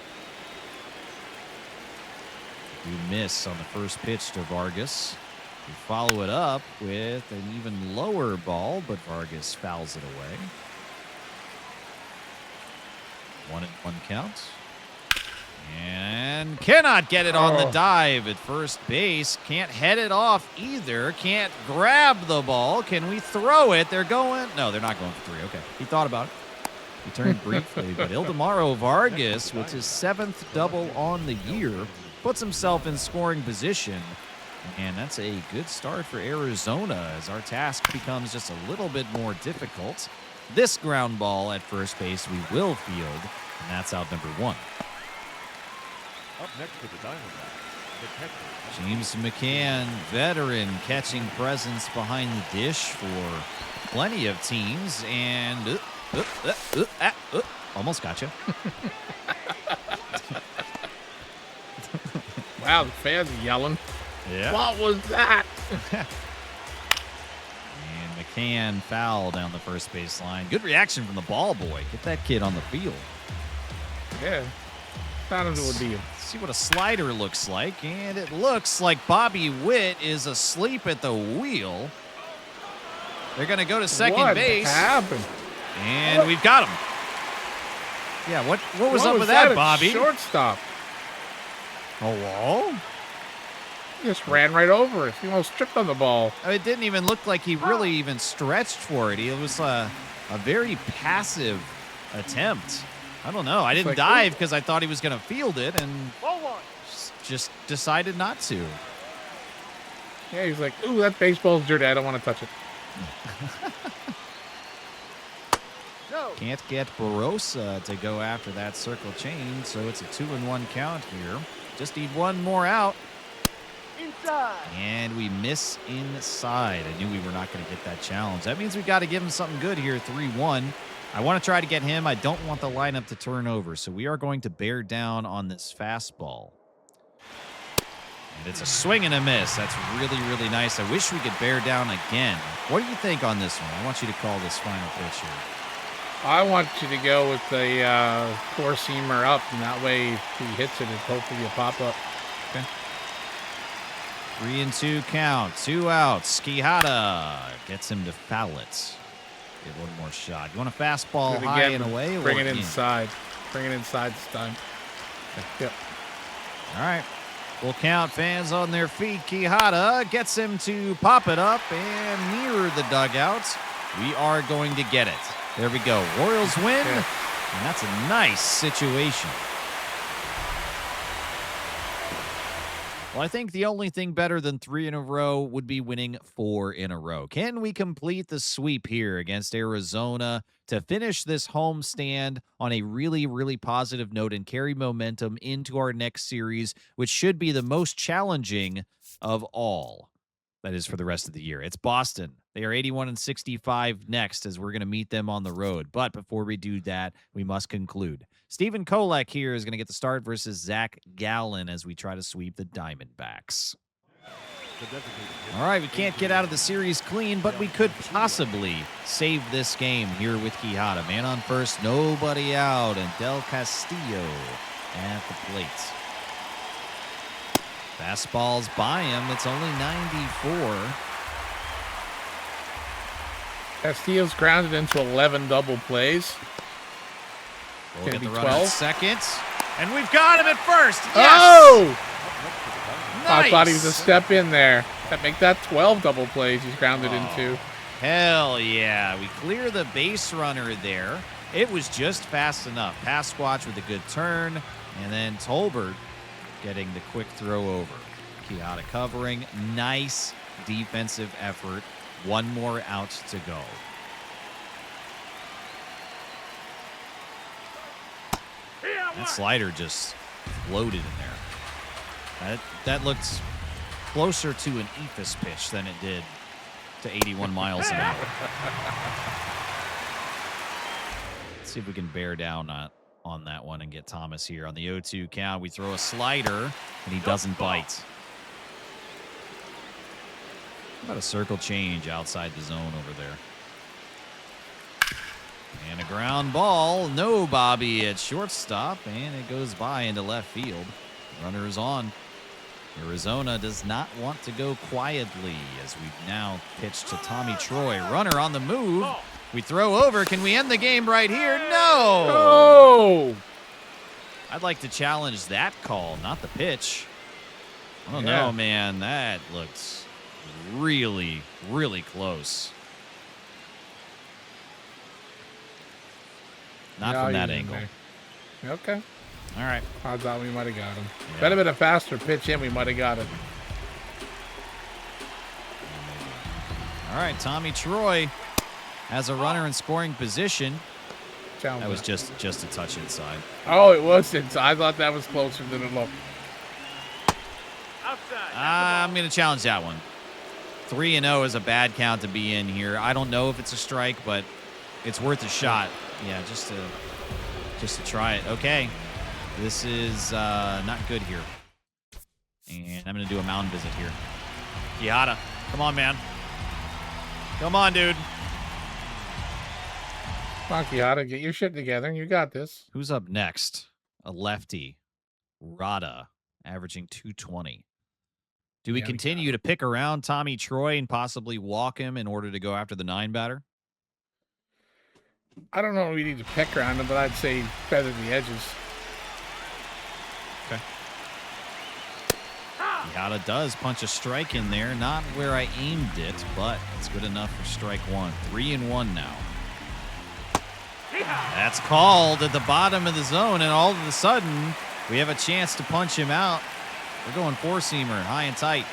You miss on the first pitch to Vargas. We follow it up with an even lower ball, but Vargas fouls it away. 1-1 count. And cannot get it on the dive at first base. Can't head it off either. Can't grab the ball. Can we throw it? They're going. No, they're not going for 3. Okay. He thought about it. He turned briefly, but Ildemaro Vargas, with his 7th double on the year, puts himself in scoring position. And that's a good start for Arizona as our task becomes just a little bit more difficult. This ground ball at first base we will field, and that's out number 1. Up next to the Diamondbacks, the catcher. James McCann, veteran catching presence behind the dish for plenty of teams, and almost got you. Wow, the fans are yelling. Yeah. What was that? And McCann foul down the first base line. Good reaction from the ball boy. Get that kid on the field. Yeah. Found him to a deal. See what a slider looks like, and it looks like Bobby Witt is asleep at the wheel. They're going to go to second base. What happened? And we've got him. Yeah, what was up with that, Bobby? Shortstop. Hello? He just ran right over it. He almost tripped on the ball. It didn't even look like he really even stretched for it. It was a very passive attempt. I don't know. I didn't dive because I thought he was going to field it and just decided not to. Yeah, he's like, ooh, that baseball's dirty. I don't want to touch it. Can't get Barossa to go after that circle change, so it's a 2-1 count here. Just need one more out. Inside. And we miss inside. I knew we were not going to get that challenge. That means we got to give him something good here, 3-1. I want to try to get him. I don't want the lineup to turn over, so we are going to bear down on this fastball. And it's a swing and a miss. That's really, really nice. I wish we could bear down again. What do you think on this one? I want you to call this final pitch here. I want you to go with the four-seamer up, and that way if he hits it, hopefully you'll pop up. Okay. 3-2 count. 2 outs. Quijada gets him to foul it. Get one more shot. You want a fastball high and away? Bring it inside. Bring it inside this time. Okay. Yep. All right. Full count, fans on their feet. Quijada gets him to pop it up and near the dugout. We are going to get it. There we go. Royals win, and that's a nice situation. Well, I think the only thing better than 3 in a row would be winning 4 in a row. Can we complete the sweep here against Arizona to finish this homestand on a really, really positive note and carry momentum into our next series, which should be the most challenging of all? That is for the rest of the year. It's Boston. They are 81-65 next as we're going to meet them on the road. But before we do that, we must conclude. Stephen Kolek here is going to get the start versus Zach Gallen as we try to sweep the Diamondbacks. All right, we can't get out of the series clean, but we could possibly save this game here with Quijada. Man on first, nobody out, and Del Castillo at the plate. Fastball's by him. It's only 94. Castillo's grounded into 11 double plays. We'll get the runner 12? at second. And we've got him at first. Yes! Oh! Nice. I thought he was a step in there. That make that 12 double plays he's grounded into. Hell yeah. We clear the base runner there. It was just fast enough. Pass watch with a good turn. And then Tolbert getting the quick throw over. Quijada covering. Nice defensive effort. One more out to go. That slider just floated in there. That looked closer to an Ephus pitch than it did to 81 miles an hour. Let's see if we can bear down on that one and get Thomas here on the 0-2 count. We throw a slider, and he doesn't bite. How about a circle change outside the zone over there? And a ground ball. No Bobby at shortstop, and it goes by into left field. Runner is on. Arizona does not want to go quietly as we've now pitched to Tommy Troy. Runner on the move. We throw over. Can we end the game right here? No. Oh! I'd like to challenge that call, not the pitch. I don't Yeah. know, man. That looks really, really close. Not No, from you that didn't angle. there. Okay. All right. I thought we might have got him. Yeah. Better been a faster pitch in, we might have got it. All right, Tommy Troy has a runner in scoring position. Challenge That was that. just a touch inside. Oh, it was inside. I thought that was closer than it looked. Outside. I'm going to challenge that one. 3-0 is a bad count to be in here. I don't know if it's a strike, but it's worth a shot. Yeah, just to try it. Okay. This is not good here. And I'm going to do a mound visit here. Quijada. Come on, man. Come on, dude. Come on, Quijada, get your shit together. You got this. Who's up next? A lefty. Rada, averaging 220. Do we Yeah, we continue to pick around Tommy Troy and possibly walk him in order to go after the 9-batter? I don't know if we need to pick around him, but I'd say feather the edges. Okay. Quijada does punch a strike in there. Not where I aimed it, but it's good enough for strike one. 3-1 now. That's called at the bottom of the zone, and all of a sudden, we have a chance to punch him out. We're going four-seamer, high and tight.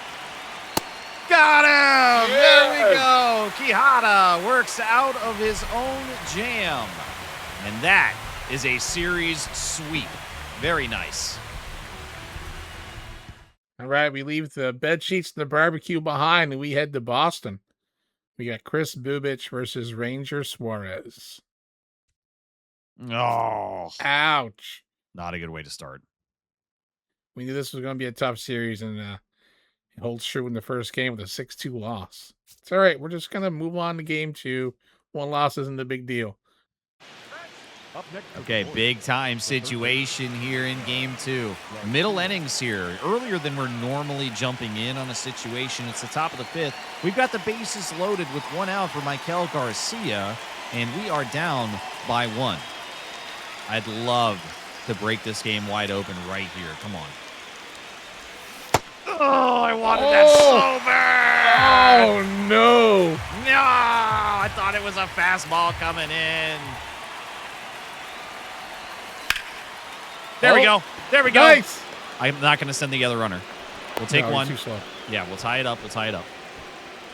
Got him! Yeah. There we go. Quijada works out of his own jam. And that is a series sweep. Very nice. All right, we leave the bed sheets and the barbecue behind, and we head to Boston. We got Chris Bubich versus Ranger Suarez. Oh, Ouch. not a good way to start. We knew this was going to be a tough series, and it holds true in the first game with a 6-2 loss. It's all right. We're just going to move on to game two. One loss isn't a big deal. Up next is Okay, the big time Royals. The first situation here in game two. Middle innings here. Earlier than we're normally jumping in on a situation. It's the top of the fifth. We've got the bases loaded with one out for Michael Garcia, and we are down by one. I'd love to break this game wide open right here. Come on. Oh, I wanted that so bad. Oh, no. No, I thought it was a fastball coming in. There we Oh. go. There we go. Nice. I'm not going to send the other runner. We'll take No, you're one. too slow. Yeah, we'll tie it up. We'll tie it up.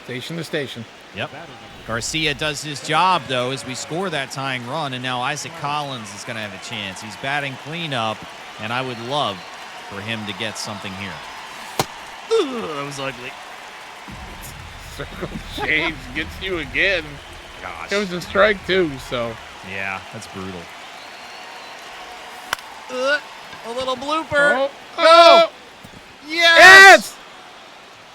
Station to station. Yep. batter number Garcia does his job, though, as we score that tying run, and now Isaac Collins is going to have a chance. He's batting cleanup, and I would love for him to get something here. Ugh, that was ugly. Circle change gets you again. Gosh. It was a strike, too, so. Yeah, that's brutal. A little blooper. Oh, Go! oh, Yes!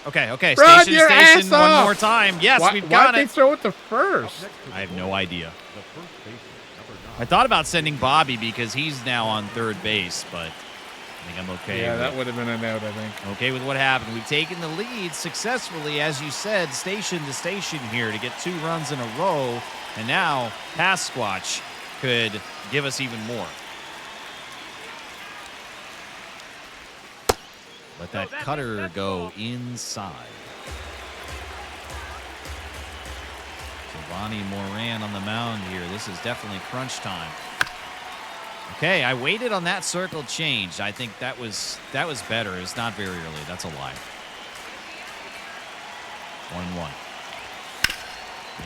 Okay, Run station your to ass station one off! more time. Yes, Why, we've got why'd they it. throw it to up first? next is I have the no idea. The first baseman, number 9. I thought about sending Bobby because he's now on third base, but I think I'm okay. Yeah, with, that would have been an out, I think. okay with what happened. We've taken the lead successfully, as you said, station to station here to get 2 runs in a row. And now Pasquatch could give us even more. Let that cutter go inside. Giovanni Moran on the mound here. This is definitely crunch time. Okay, I waited on that circle change. I think that was better. It's not very early. That's a lie. 1-1.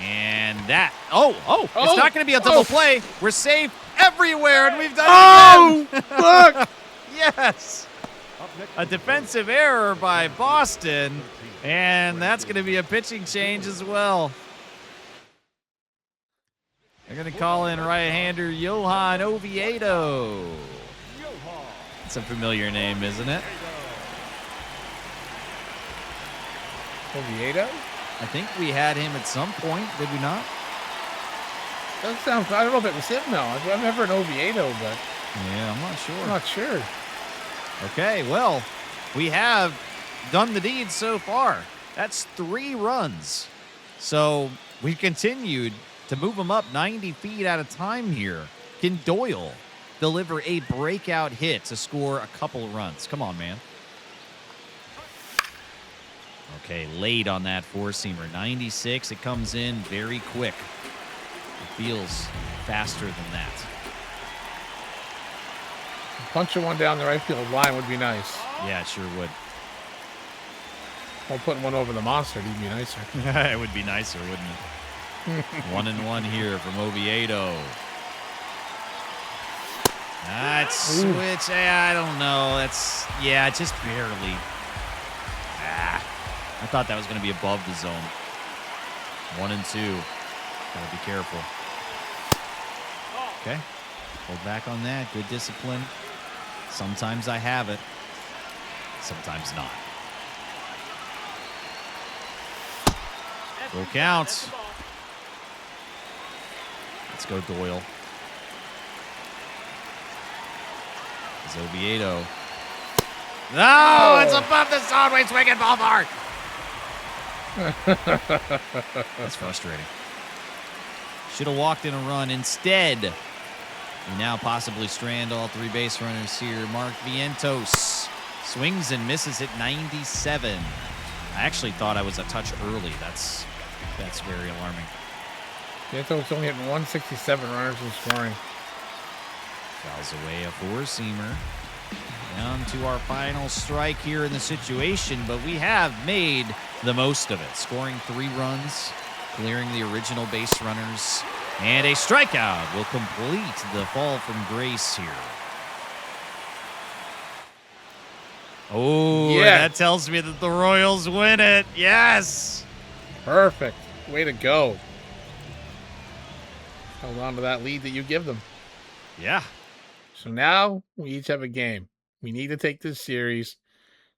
And that. Oh, it's not going to be a double play. We're safe everywhere, and we've done it again. Look! Yes. Up next A is the defensive error by Boston, and that's going to be a pitching change as well. They're going to call in right-hander Johan Oviedo. It's a familiar name, isn't it? Oviedo? I think we had him at some point, did we not? That sounds, I don't know if it was him, no. I've never an Oviedo, but Yeah, I'm not sure. I'm not sure. Okay, well, we have done the deed so far. That's 3 runs. So we continued to move them up 90 feet at a time here. Can Doyle deliver a breakout hit to score a couple runs? Come on, man. Okay, late on that four-seamer. 96, it comes in very quick. It feels faster than that. Punching one down the right field line would be nice. Yeah, it sure would. Well, putting one over the monster would be nicer. It would be nicer, wouldn't it? 1-1 here from Oviedo. That switch, I don't know. That's, yeah, just barely. I thought that was going to be above the zone. 1 and 2. Gotta be careful. Okay. Hold back on that. Good discipline. Sometimes I have it. Sometimes not. Full count. Let's go, Doyle. It's Oviedo. No, it's above the zone. We swing it, ballpark. That's frustrating. Should have walked in a run. Instead, we now possibly strand all 3 base runners here. Mark Vientos swings and misses at 97. I actually thought I was a touch early. That's very alarming. Vientos only hitting 167 runners in scoring. Fouls away a four-seamer. Down to our final strike here in the situation, but we have made the most of it. Scoring 3 runs, clearing the original base runners, and a strikeout will complete the fall from grace here. Oh, yeah. That tells me that the Royals win it. Yes. Perfect. Way to go. Hold on to that lead that you give them. Yeah. So now we each have a game. We need to take this series.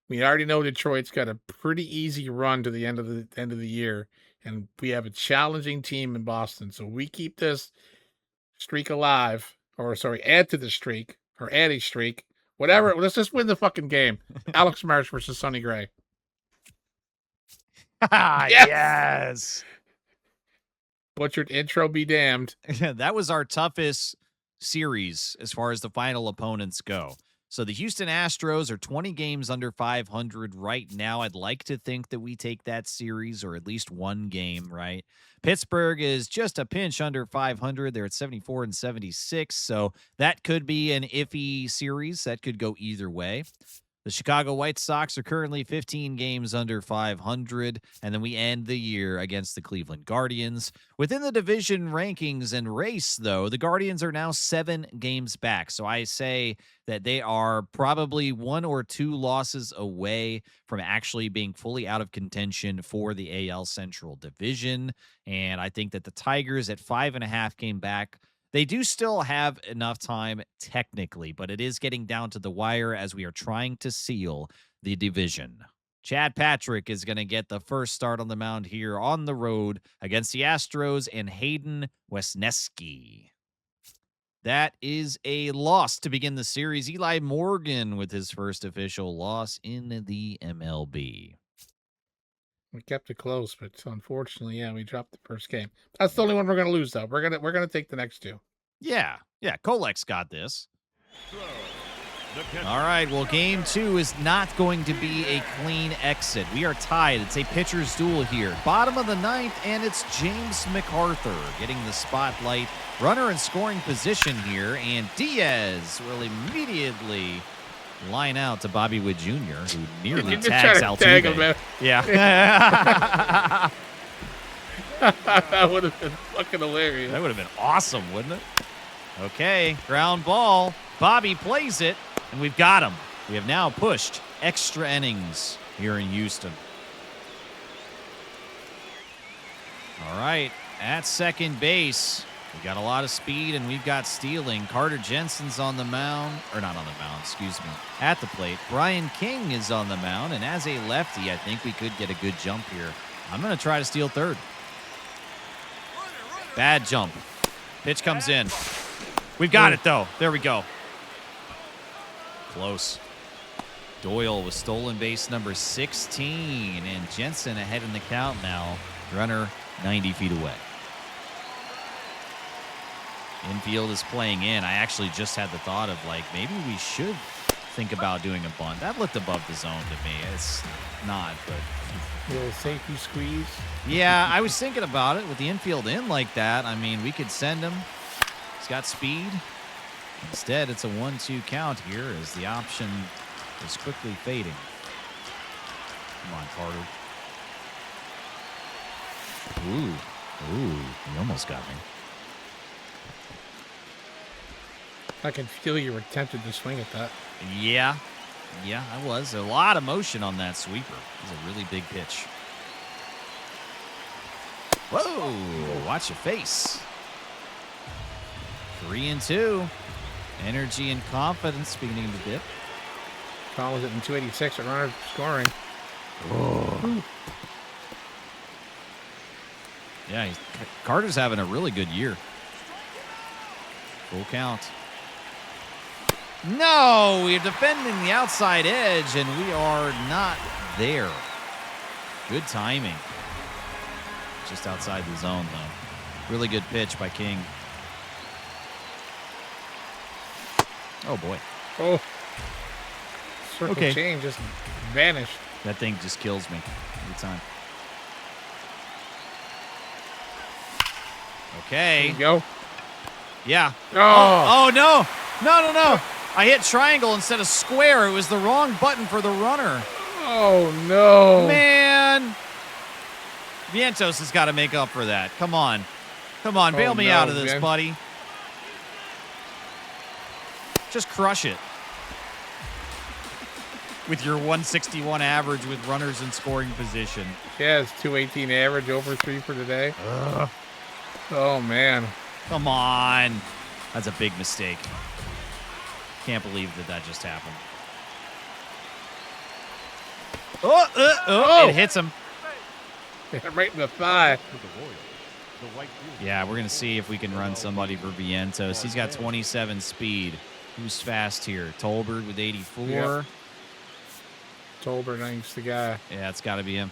We already know Detroit's got a pretty easy run to the end of the year, and we have a challenging team in Boston. So we keep this streak alive, add to the streak, or add a streak, whatever. Let's just win the fucking game. Alex Marsh versus Sonny Gray. Yes. Butchered intro be damned. That was our toughest series as far as the final opponents go. So the Houston Astros are 20 games under 500 right now. I'd like to think that we take that series, or at least one game, right? Pittsburgh is just a pinch under 500. They're at 74 and 76. So that could be an iffy series. That could go either way. The Chicago White Sox are currently 15 games under 500, and then we end the year against the Cleveland Guardians. Within the division rankings and race, though, the Guardians are now 7 games back, so I say that they are probably 1 or 2 losses away from actually being fully out of contention for the AL Central Division, and I think that the Tigers at 5.5 game back, they do still have enough time technically, but it is getting down to the wire as we are trying to seal the division. Chad Patrick is going to get the first start on the mound here on the road against the Astros and Hayden Wesneski. That is a loss to begin the series. Eli Morgan with his first official loss in the MLB. We kept it close, but unfortunately, yeah, we dropped the first game. That's the only one we're gonna lose, though. We're gonna take the next 2. Yeah, Kolek's got this. All right, well, game 2 is not going to be a clean exit. We are tied. It's a pitcher's duel here. Bottom of the 9th, and it's James MacArthur getting the spotlight. Runner in scoring position here, and Diaz will immediately line out to Bobby Witt Jr., who nearly tags Altuve. Yeah. That would have been fucking hilarious. That would have been awesome, wouldn't it? Okay, ground ball. Bobby plays it, and we've got him. We have now pushed extra innings here in Houston. All right, at second base, we got a lot of speed, and we've got stealing. Carter Jensen's on the mound, or not on the mound, excuse me, at the plate. Brian King is on the mound, and as a lefty, I think we could get a good jump here. I'm going to try to steal third. Bad jump. Pitch comes in. We've got it, though. There we go. Close. Doyle with stolen base number 16, and Jensen ahead in the count now. Runner 90 feet away. Infield is playing in. I actually just had the thought of, like, maybe we should think about doing a bunt. That looked above the zone to me. It's not, but... A little safety squeeze. Yeah, I was thinking about it with the infield in like that. I mean, we could send him. He's got speed. Instead, it's a 1-2 count here as the option is quickly fading. Come on, Carter. Ooh, he almost got me. I can feel you were tempted to swing at that. Yeah, I was. A lot of motion on that sweeper. It was a really big pitch. Whoa, watch your face. 3-2. Energy and confidence beginning to dip. Collins it in 286 at runner scoring. Oh. Yeah, Carter's having a really good year. Full count. No, we're defending the outside edge, and we are not there. Good timing. Just outside the zone, though. Really good pitch by King. Oh, boy. Oh. Circle Okay. change just vanished. That thing just kills me every time. Okay. There you go. Yeah. Oh. Oh, no. No. I hit triangle instead of square. It was the wrong button for the runner. Oh, no. Man. Vientos has got to make up for that. Come on. Bail me out of this, man. buddy. Just crush it. With your 161 average with runners in scoring position. Yeah, it's 218 average, over 3 for today. Oh, man. Come on. That's a big mistake. Can't believe that just happened. Oh, it hits him. Right in the thigh. To the Royals, the right fielder. Yeah, we're going to see if we can run somebody for Vientos. He's got 27 speed. Who's fast here? Tolbert with 84. Yep. Tolbert, thanks the guy. Yeah, it's got to be him.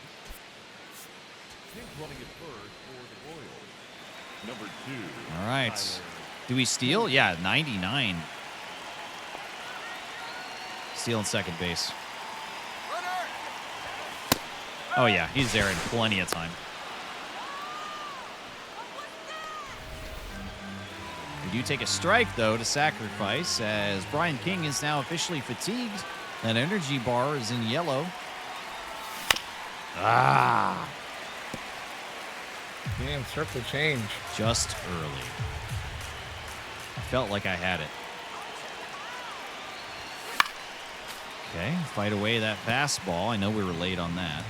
Kings running at first for the Royals. Number 2. All right. Do we steal? Yeah, 99. Stealing second base. Oh, yeah, he's there in plenty of time. We do take a strike, though, to sacrifice, as Brian King is now officially fatigued. That energy bar is in yellow. Ah, Man, circle change. just early. I felt like I had it. Okay, fight away that fastball. I know we were late on that.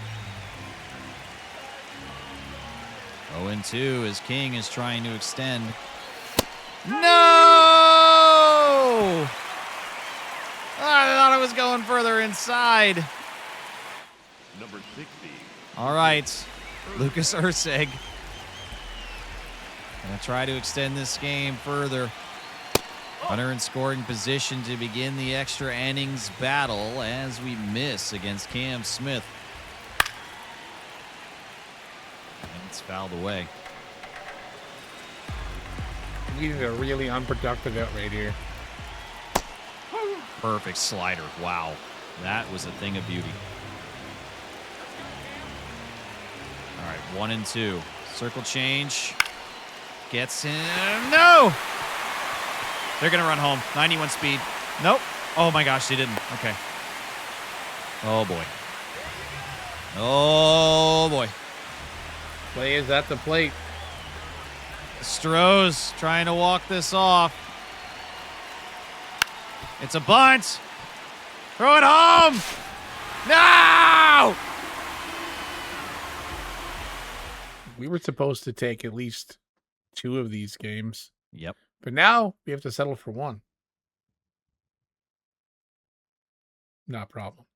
0-2 as King is trying to extend. No! I thought I was going further inside. Number 60. All right, Lucas Urseg. Gonna try to extend this game further. Runner in scoring position to begin the extra innings battle as we miss against Cam Smith. And it's fouled away. We did a really unproductive out right here. Perfect slider. Wow. That was a thing of beauty. All right, 1-2. Circle change. Gets him. No! They're going to run home. 91 speed. Nope. Oh, my gosh, they didn't. Okay. Oh, boy. Oh, boy. Play is at the plate. Stroh's trying to walk this off. It's a bunt. Throw it home. No! We were supposed to take at least 2 of these games, Yep. but now we have to settle for 1. Not a problem.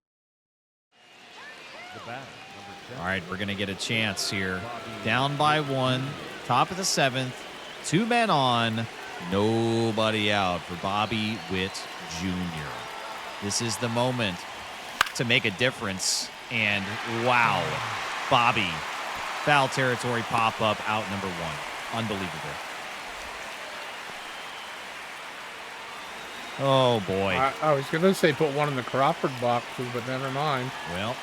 The batter, number 10. All right, we're going to get a chance here. Down by 1, top of the 7th, 2 men on, nobody out for Bobby Witt Jr. This is the moment. to make a difference. And wow, Bobby, foul territory pop-up out number 1. Unbelievable. Oh, boy. I was going to say put one in the Crawford boxes, but never mind. Well,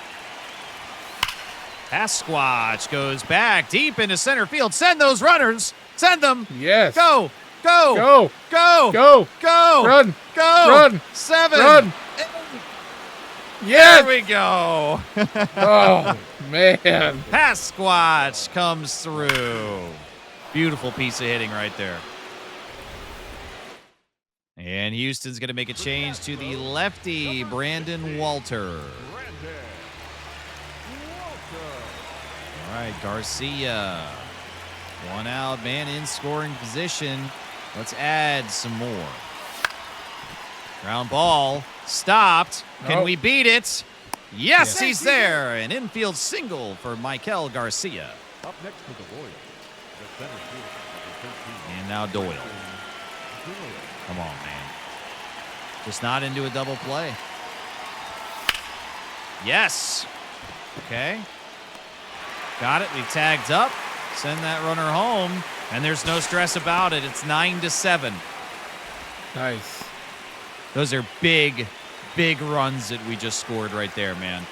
Pasquatch goes back deep into center field. Send those runners. Send them. Yes. Go. Go. Go. Go. Go. Go. Run. Go. Run. 7. Run. Yes. There we go. Oh, man. Pasquatch comes through. Beautiful piece of hitting right there. And Houston's going to make a change to the lefty, Brandon Walter. All right, Garcia. 1 out, man in scoring position. Let's add some more. Ground ball, stopped. Can we beat it? Yes, he's there. An infield single for Michael Garcia. Up next for the Royals, the center fielder, number 13. And now Doyle. Come on, man. Just not into a double play. Yes. Okay. Got it. We tagged up. Send that runner home. And there's no stress about it. It's 9-7. Nice. Those are big, big runs that we just scored right there, man.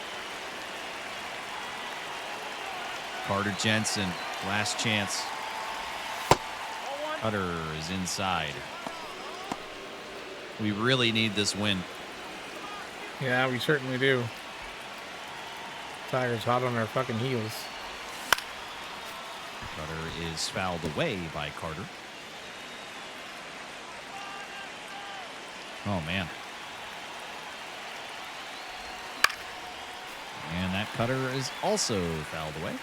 Carter Jensen, last chance. Cutter is inside. We really need this win. Yeah, we certainly do. Tigers hot on their fucking heels. Cutter is fouled away by Carter. Oh, man. And that Cutter is also fouled away.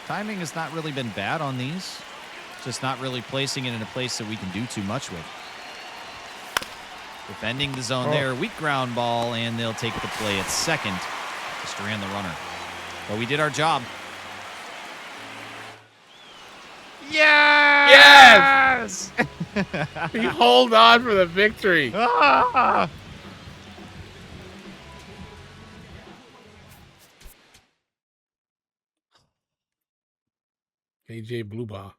Timing has not really been bad on these. Just not really placing it in a place that we can do too much with. Defending the zone there. Weak ground ball, and they'll take the play at second to strand the runner. But we did our job. Yes! We hold on for the victory. Ah! AJ Bluebaugh.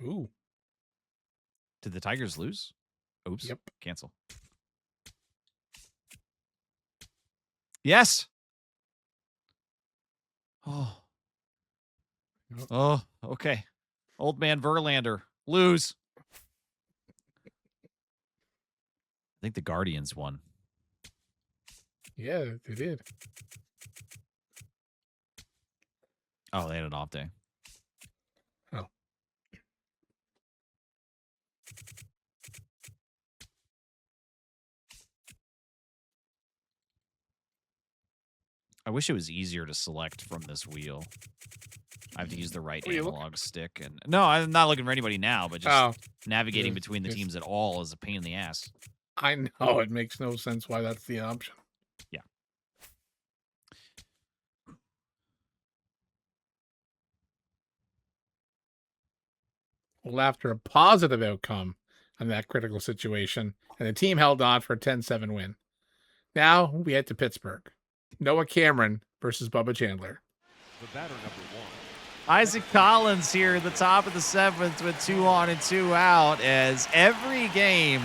Ooh. Did the Tigers lose? Oops. Yep. Cancel. Yes. Oh. Oh, okay. Old man Verlander. Lose. I think the Guardians won. Yeah, they did. Oh, they had an off day. Oh. I wish it was easier to select from this wheel. I have to use the right analog stick. And no, I'm not looking for anybody now, but just navigating between the teams at all is a pain in the ass. I know. It makes no sense why that's the option. Yeah. Well, after a positive outcome on that critical situation, and the team held on for a 10-7 win. Now we head to Pittsburgh. Noah Cameron versus Bubba Chandler. The batter, number 1. Isaac Collins here at the top of the 7th with 2 on and 2 out, as every game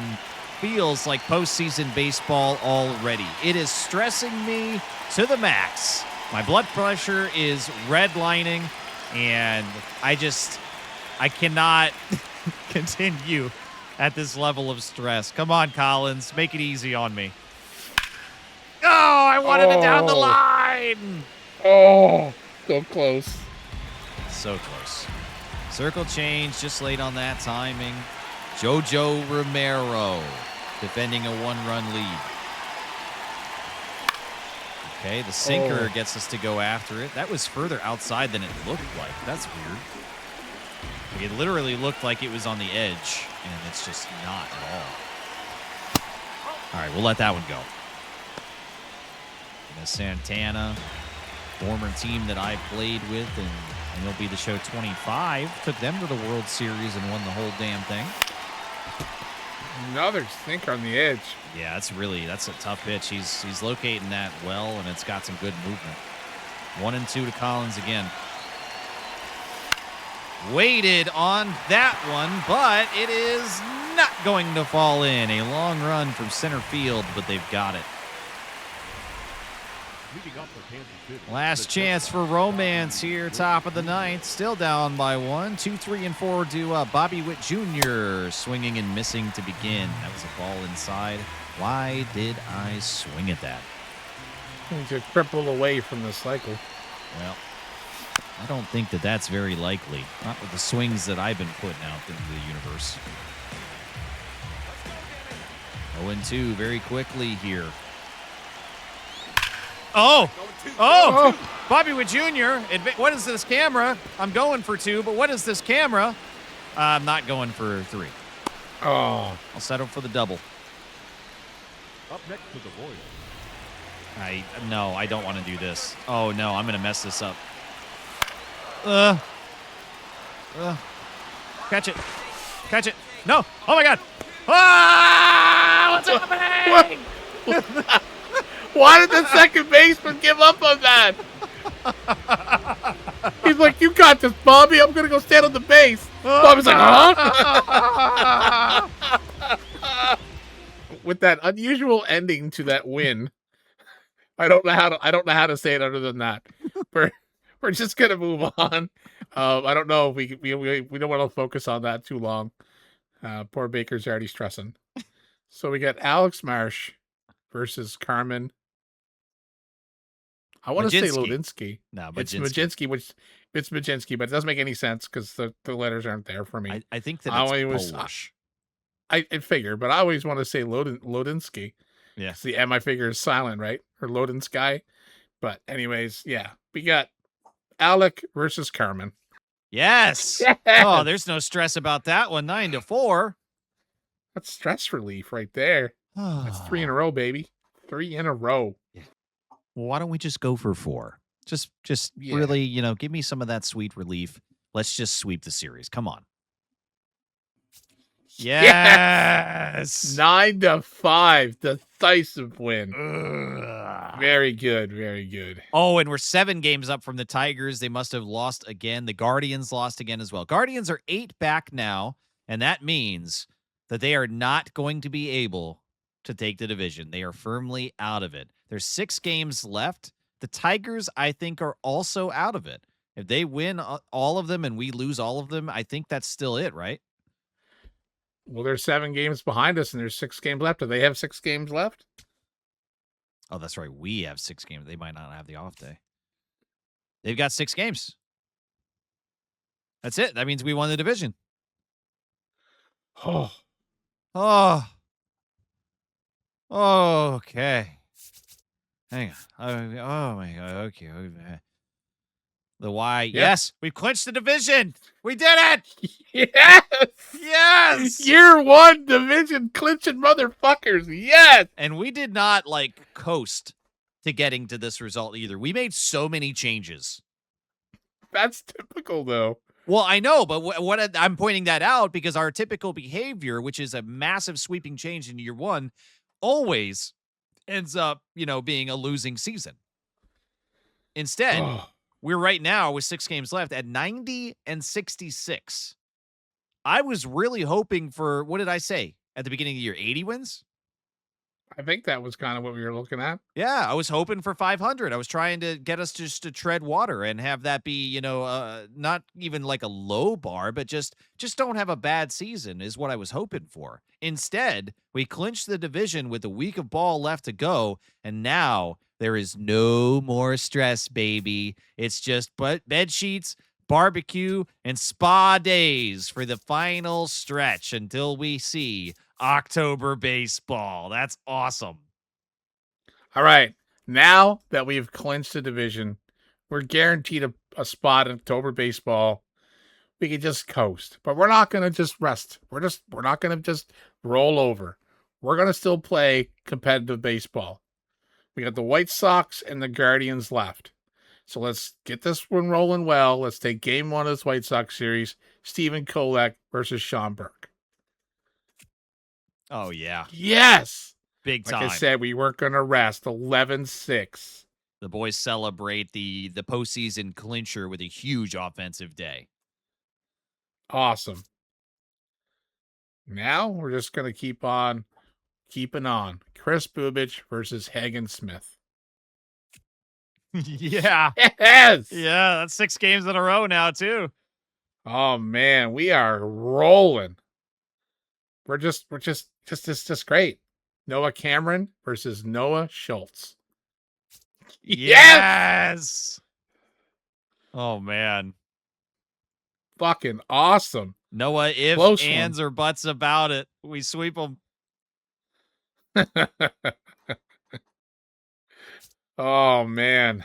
feels like postseason baseball already. It is stressing me to the max. My blood pressure is redlining, and I cannot continue at this level of stress. Come on, Collins. Make it easy on me. Oh, I wanted it down the line. Oh, so close. So close. Circle change just late on that timing. Jojo Romero defending a 1-run lead. Okay, the sinker gets us to go after it. That was further outside than it looked like. That's weird. It literally looked like it was on the edge, and it's just not at all. All right, we'll let that one go. Santana, former team that I played with in MLB The Show 25 took them to the World Series and won the whole damn thing. Another sinker on the edge. Yeah, that's a tough pitch. He's locating that well, and it's got some good movement. 1-2 to Collins again. Waited on that one, but it is not going to fall in. A long run from center field, but they've got it. Leading up for Kansas City. Last chance for romance here, top of the ninth. Still down by 1. 2, 3, and 4 to Bobby Witt Jr. Swinging and missing to begin. That was a ball inside. Why did I swing at that? He's a cripple away from the cycle. Well, I don't think that that's very likely. Not with the swings that I've been putting out into the universe. 0-2 very quickly here. Oh! Bobby Witt Jr. What is this camera? I'm going for 2, but what is this camera? I'm not going for 3. Oh. I'll settle for the double. Up next to the Royals. No, I don't want to do this. Oh, no, I'm going to mess this up. Catch it. Catch it. No. Oh, my God. Ah! What's happening? Why did the second baseman give up on that? He's like, you got this, Bobby. I'm going to go stand on the base. Bobby's like, huh? With that unusual ending to that win, I don't know how to say it other than that. We're just gonna move on. I don't know if we don't want to focus on that too long. Poor Baker's already stressing. So we got Alex Marsh versus Carmen. I want to say Lodinsky. No, it's Majinski, it's Majinski, but it doesn't make any sense because the letters aren't there for me. I think that it's Polish. I figure, but I always want to say Lodinsky. Yeah. The M I figure is silent, right? Or Lodinsky. But anyways, yeah. We got Alec versus Carmen. Yes. Yes. Oh, there's no stress about that one. 9-4. That's stress relief right there. That's 3 in a row, baby. 3 in a row. Yeah. Well, why don't we just go for 4? Just really, give me some of that sweet relief. Let's just sweep the series. Come on. Yes. 9-5. Decisive win. Ugh. Very good. Very good. Oh, and we're 7 games up from the Tigers. They must have lost again. The Guardians lost again as well. Guardians are 8 back now, and that means that they are not going to be able to take the division. They are firmly out of it. There's 6 games left. The Tigers, I think, are also out of it. If they win all of them and we lose all of them, I think that's still it, right? Well, there's 7 games behind us, and there's 6 games left. Do they have 6 games left? Oh, that's right. We have 6 games. They might not have the off day. They've got 6 games. That's it. That means we won the division. Oh. Okay. Hang on. Oh my God. Okay. The Y. Yep. Yes, we've clinched the division. We did it. Yes. Yes. Year 1 division clinching motherfuckers. Yes. And we did not coast to getting to this result either. We made so many changes. That's typical though. Well, I know, but what I'm pointing that out because our typical behavior, which is a massive sweeping change in year 1, always ends up, being a losing season. Instead, we're right now with 6 games left at 90-66. I was really hoping for, what did I say at the beginning of the year? 80 wins? I think that was kind of what we were looking at. Yeah, I was hoping for 500. I was trying to get us just to tread water and have that be, not even like a low bar, but just don't have a bad season is what I was hoping for. Instead, we clinched the division with a week of ball left to go, and now there is no more stress, baby. It's just bed sheets, barbecue, and spa days for the final stretch until we see October baseball. That's awesome. All right. Now that we've clinched the division, we're guaranteed a spot in October baseball. We can just coast, but we're not going to just rest. We're not going to just roll over. We're going to still play competitive baseball. We got the White Sox and the Guardians left. So let's get this one rolling well. Let's take game one of this White Sox series. Stephen Kolek versus Sean Burke. Oh, yeah. Yes. Big Like time. I said, we weren't going to rest. 11-6. The boys celebrate the postseason clincher with a huge offensive day. Awesome. Now we're just going to keep on keeping on. Chris Bubich versus Hagen Smith. Yeah. Yes. Yeah, that's 6 games in a row now, too. Oh man, we are rolling. We're just great. Noah Cameron versus Noah Schultz. Yes. Oh, man. Fucking awesome. Noah, if, Close ands, or buts about it, we sweep them. Oh man.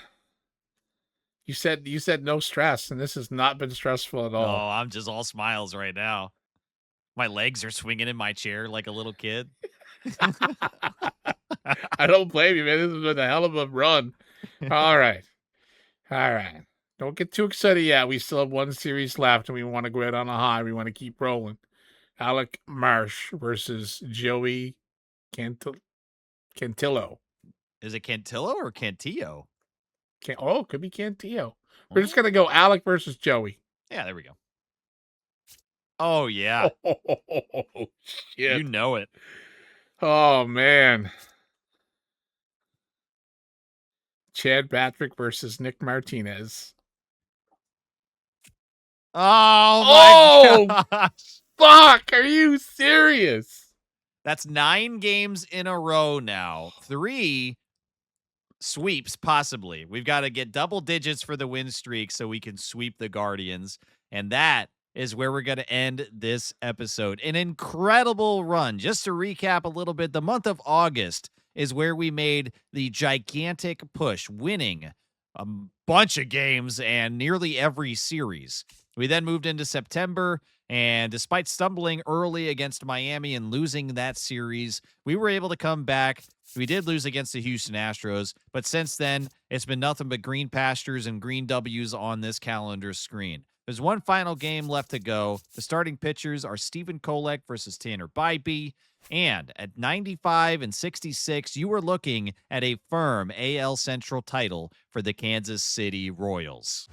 You said no stress, and this has not been stressful at Oh, all. I'm just all smiles right now. My legs are swinging in my chair like a little kid. I don't blame you, man. This has been a hell of a run. All right. All right. Don't get too excited yet. We still have one series left, and we want to go out on a high. We want to keep rolling. Alec Marsh versus Joey Cantillo. Is it Cantillo or Cantillo? It could be Cantillo. We're just going to go Alec versus Joey. Yeah, there we go. Oh, yeah. Oh, shit. You know it. Oh, man. Chad Patrick versus Nick Martinez. Oh, my gosh. Fuck, are you serious? That's 9 games in a row now. 3 sweeps, possibly. We've got to get double digits for the win streak so we can sweep the Guardians. And that is where we're going to end this episode. An incredible run. Just to recap a little bit, the month of August is where we made the gigantic push, winning a bunch of games and nearly every series. We then moved into September, and despite stumbling early against Miami and losing that series, we were able to come back. We did lose against the Houston Astros, but since then, it's been nothing but green pastures and green W's on this calendar screen. There's one final game left to go. The starting pitchers are Stephen Kolek versus Tanner Bybee. And at 95 and 66, you are looking at a firm AL Central title for the Kansas City Royals.